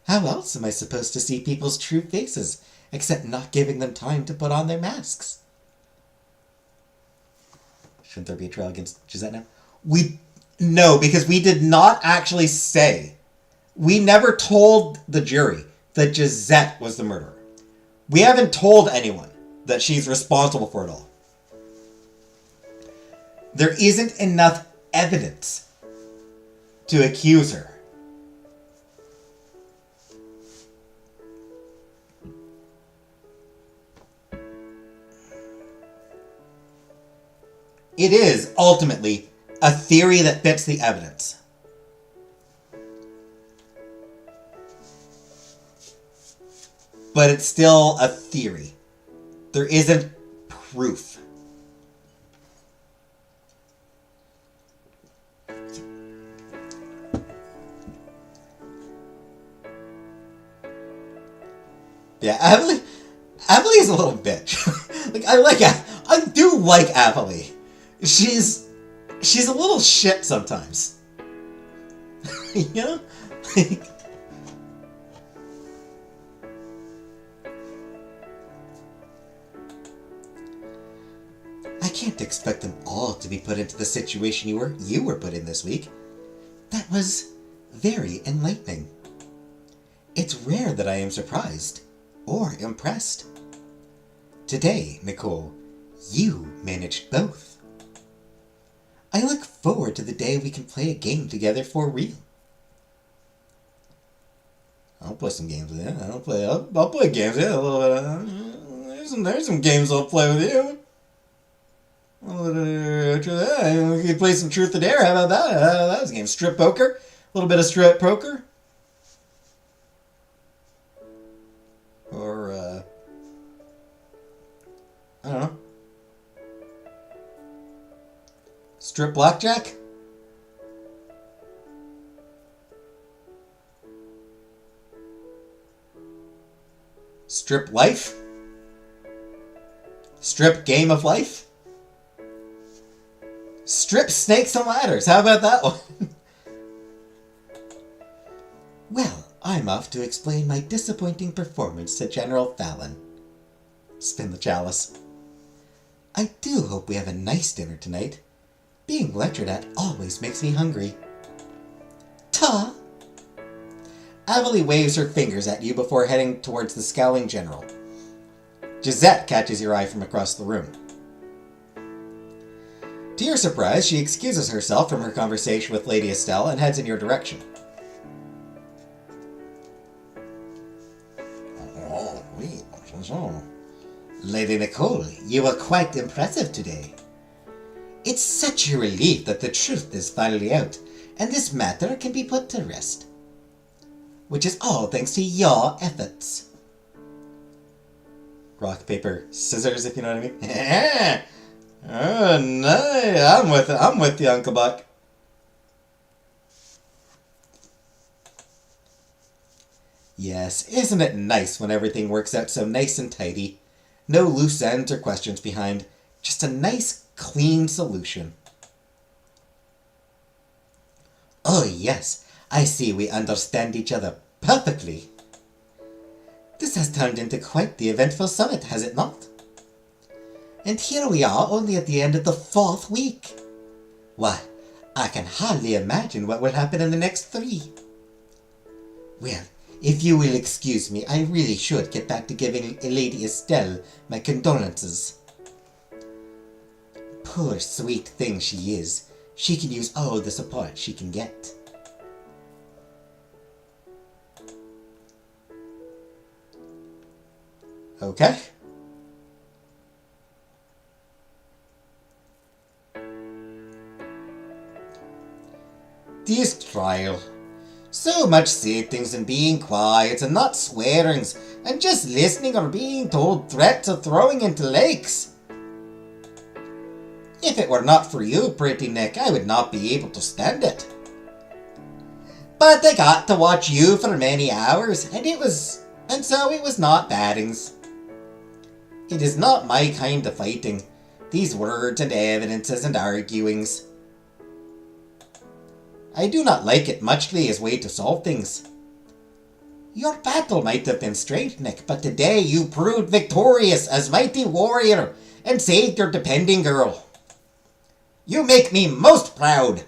How else am I supposed to see people's true faces, except not giving them time to put on their masks? Shouldn't there be a trial against Gisette now? No, because we did not actually say. We never told the jury that Gisette was the murderer. We haven't told anyone that she's responsible for it all. There isn't enough evidence to accuse her. It is, ultimately, a theory that fits the evidence. But it's still a theory. There isn't proof. Yeah, Amelie is a little bitch. I do like Amelie. She's a little shit sometimes. You know? Like, I can't expect them all to be put into the situation you were put in this week. That was very enlightening. It's rare that I am surprised or impressed. Today, Nicole, you managed both. I look forward to the day we can play a game together for real. I'll play some games with you. I'll play games. Yeah, a little bit. There's some games I'll play with you. We could play some Truth or Dare. How about that? That was a game. Strip poker. A little bit of strip poker. Or I don't know. Strip blackjack. Strip life? Strip game of life? Strip snakes and ladders. How about that one? Well, I'm off to explain my disappointing performance to General Fallon. Spin the chalice. I do hope we have a nice dinner tonight. Being lectured at always makes me hungry. Ta! Avalie waves her fingers at you before heading towards the scowling general. Gisette catches your eye from across the room. To your surprise, she excuses herself from her conversation with Lady Estelle and heads in your direction. Oh, oui. Lady Nicole, you were quite impressive today. It's such a relief that the truth is finally out, and this matter can be put to rest. Which is all thanks to your efforts. Rock, paper, scissors, if you know what I mean. Oh, nice. I'm with you, Uncle Buck. Yes, isn't it nice when everything works out so nice and tidy? No loose ends or questions behind. Just a nice, clean solution. Oh yes, I see we understand each other perfectly. This has turned into quite the eventful summit, has it not? And here we are only at the end of the 4th week. Why, I can hardly imagine what will happen in the next 3. Well, if you will excuse me, I really should get back to giving Lady Estelle my condolences. Poor sweet thing she is. She can use all the support she can get. Okay. This trial. So much sittings and being quiet and not swearings and just listening or being told threats of throwing into lakes. If it were not for you, pretty Nick, I would not be able to stand it. But I got to watch you for many hours, and so it was not baddings. It is not my kind of fighting, these words and evidences and arguings. I do not like it muchly as way to solve things. Your battle might have been straight, Nick, but today you proved victorious as mighty warrior and saved your depending girl. You make me most proud.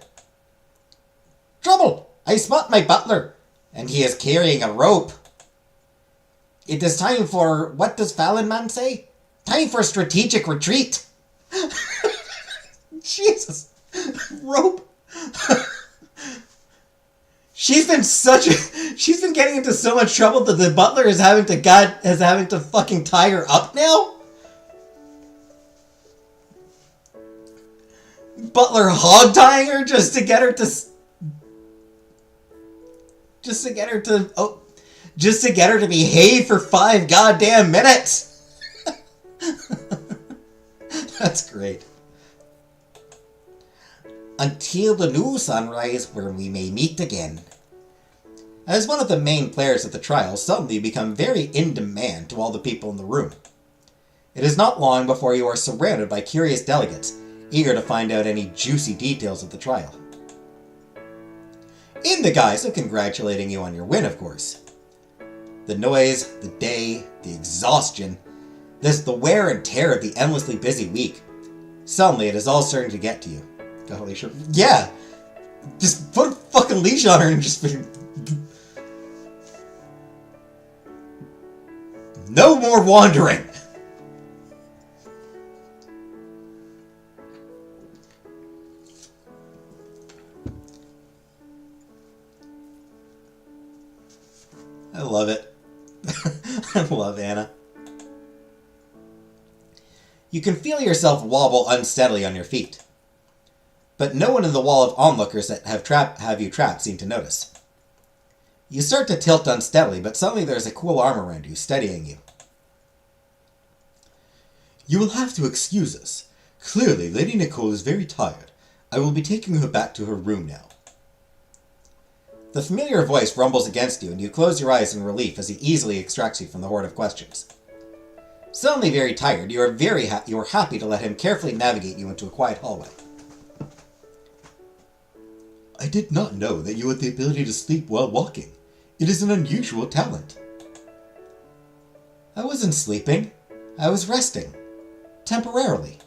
Trouble! I spot my butler, and he is carrying a rope. It is time for, what does Fallon man say? Time for strategic retreat. Jesus. Rope. She's been getting into so much trouble that the butler is having to fucking tie her up now? Butler hog tying her just to get her to behave for 5 goddamn minutes. That's great. Until the new sunrise, where we may meet again. As one of the main players at the trial, suddenly you become very in demand to all the people in the room. It is not long before you are surrounded by curious delegates, eager to find out any juicy details of the trial. in the guise of congratulating you on your win, of course. The noise, the day, the exhaustion, the wear and tear of the endlessly busy week. Suddenly, it is all starting to get to you. Got a leash? Yeah! Just put a fucking leash on her and just... No more wandering! I love it. I love Anna. You can feel yourself wobble unsteadily on your feet. But no one in the wall of onlookers that have you trapped seem to notice. You start to tilt unsteadily, but suddenly there's a cool arm around you, steadying you. You will have to excuse us. Clearly, Lady Nicole is very tired. I will be taking her back to her room now. The familiar voice rumbles against you, and you close your eyes in relief as he easily extracts you from the horde of questions. Suddenly very tired, you are happy to let him carefully navigate you into a quiet hallway. I did not know that you had the ability to sleep while walking. It is an unusual talent. I wasn't sleeping. I was resting. Temporarily.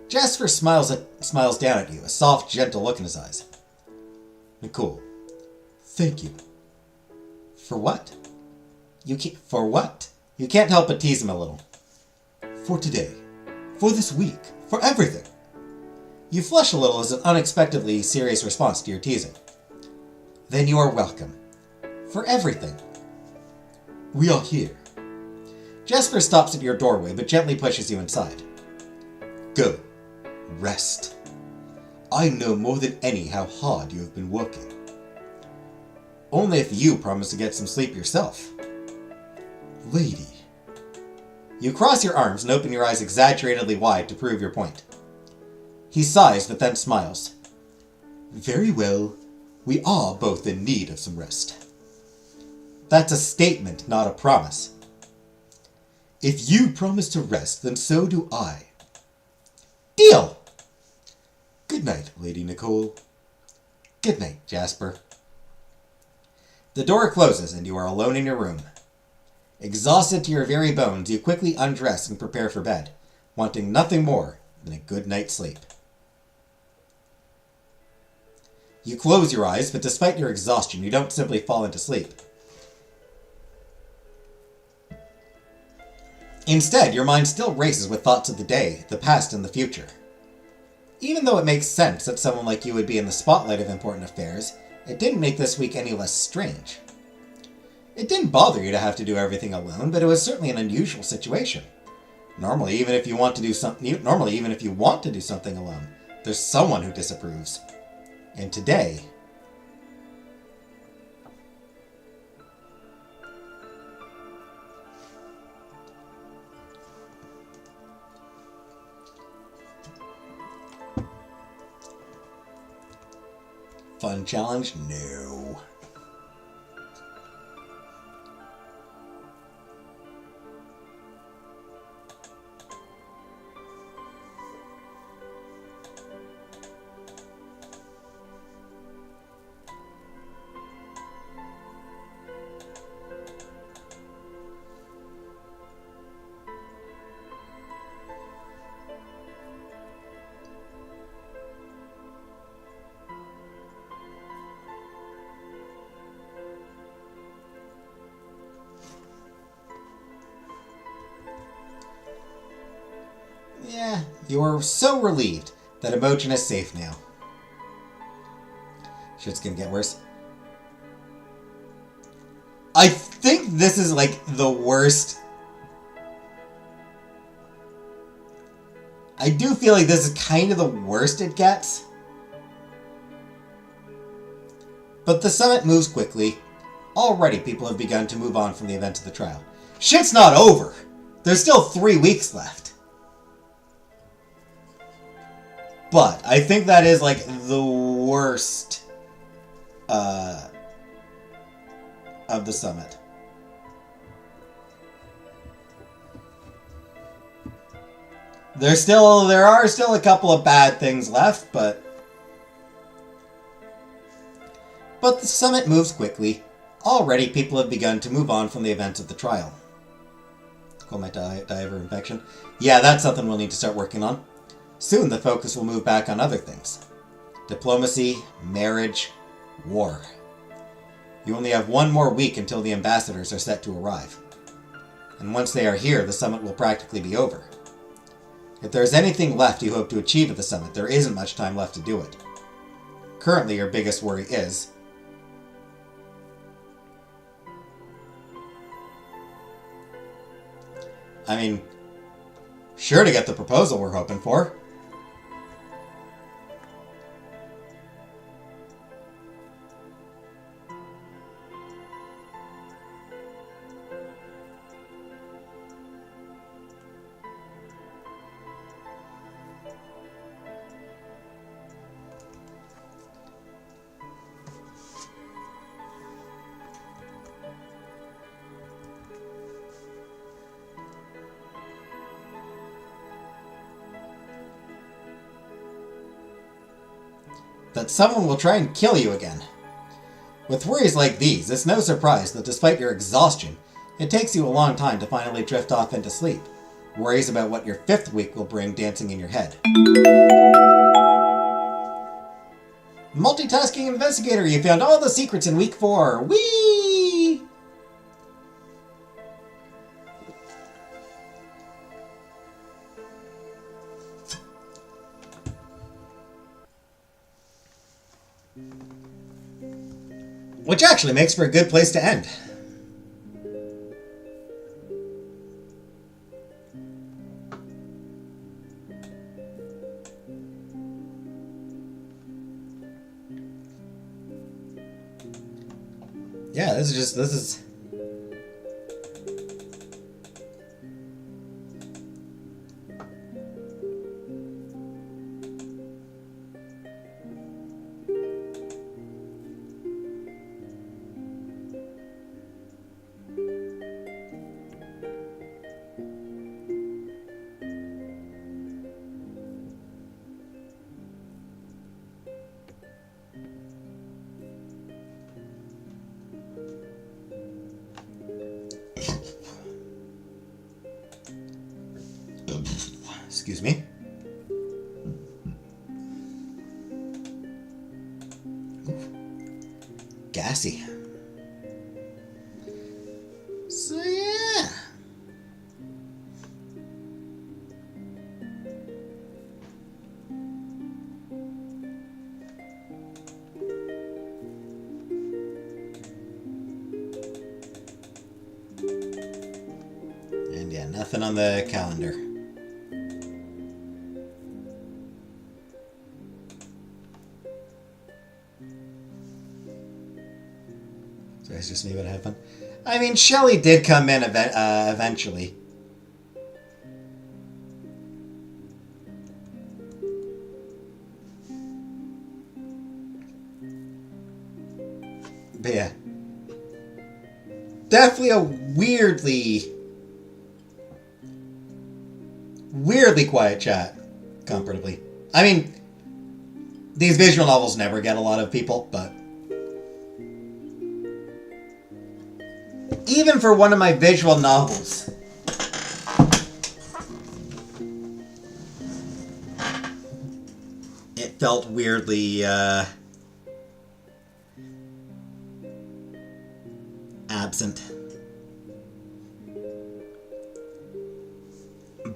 Jasper smiles down at you, a soft, gentle look in his eyes. Nicole, thank you. For what? For what? You can't help but tease him a little. For today. For this week. For everything. You flush a little as an unexpectedly serious response to your teasing. Then you are welcome. For everything. We are here. Jasper stops at your doorway, but gently pushes you inside. Go. Rest. I know more than any how hard you have been working. Only if you promise to get some sleep yourself. Lady. You cross your arms and open your eyes exaggeratedly wide to prove your point. He sighs, but then smiles. Very well. We are both in need of some rest. That's a statement, not a promise. If you promise to rest, then so do I. Deal! Good night, Lady Nicole. Good night, Jasper. The door closes and you are alone in your room. Exhausted to your very bones, you quickly undress and prepare for bed, wanting nothing more than a good night's sleep. You close your eyes, but despite your exhaustion, you don't simply fall into sleep. Instead, your mind still races with thoughts of the day, the past, and the future. Even though it makes sense that someone like you would be in the spotlight of important affairs, it didn't make this week any less strange. It didn't bother you to have to do everything alone, but it was certainly an unusual situation. Normally, even if you want to do something alone, there's someone who disapproves. And today... Fun challenge? No. Yeah, you're so relieved that Emojin is safe now. Shit's gonna get worse. I think this is like the worst. I do feel like this is kind of the worst it gets. But the summit moves quickly. Already people have begun to move on from the events of the trial. Shit's not over! There's still 3 weeks left. But I think that is like the worst of the summit. There are still a couple of bad things left, but But the summit moves quickly. Already people have begun to move on from the events of the trial. Call my diver infection. Yeah, that's something we'll need to start working on. Soon the focus will move back on other things. Diplomacy, marriage, war. You only have one more week until the ambassadors are set to arrive. And once they are here, the summit will practically be over. If there is anything left you hope to achieve at the summit, there isn't much time left to do it. Currently, your biggest worry is... I mean, sure to get the proposal we're hoping for. That someone will try and kill you again. With worries like these, it's no surprise that despite your exhaustion, it takes you a long time to finally drift off into sleep. Worries about what your 5th week will bring dancing in your head. Multitasking investigator, you found all the secrets in week 4. Whee! Which actually makes for a good place to end. Yeah, this is... Excuse me. Gassy. So yeah. And yeah, nothing on the calendar. So it's just me what happened. I mean, Shelley did come in eventually. But yeah. Definitely a weirdly quiet chat, comparatively. I mean, these visual novels never get a lot of people, but even for one of my visual novels, it felt weirdly absent.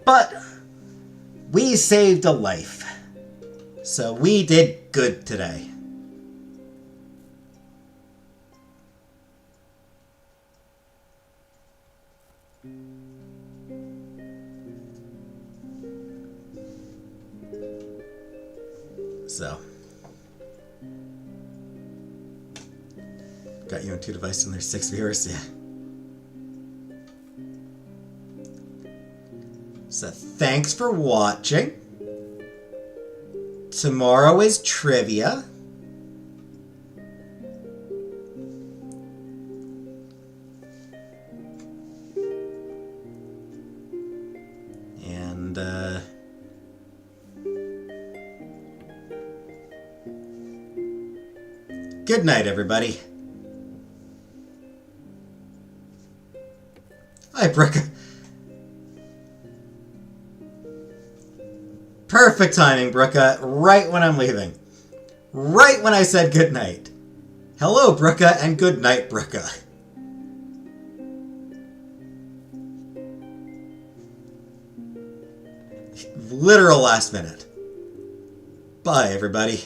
But we saved a life, so we did good today. So, got you on 2 devices and there's 6 viewers, yeah. So thanks for watching. Tomorrow is trivia. And Good night, everybody. Hi, Brooke. Perfect timing, Brooka. Right when I'm leaving. Right when I said good night. Hello, Brooka, and good night, Brooka. Literal last minute. Bye, everybody.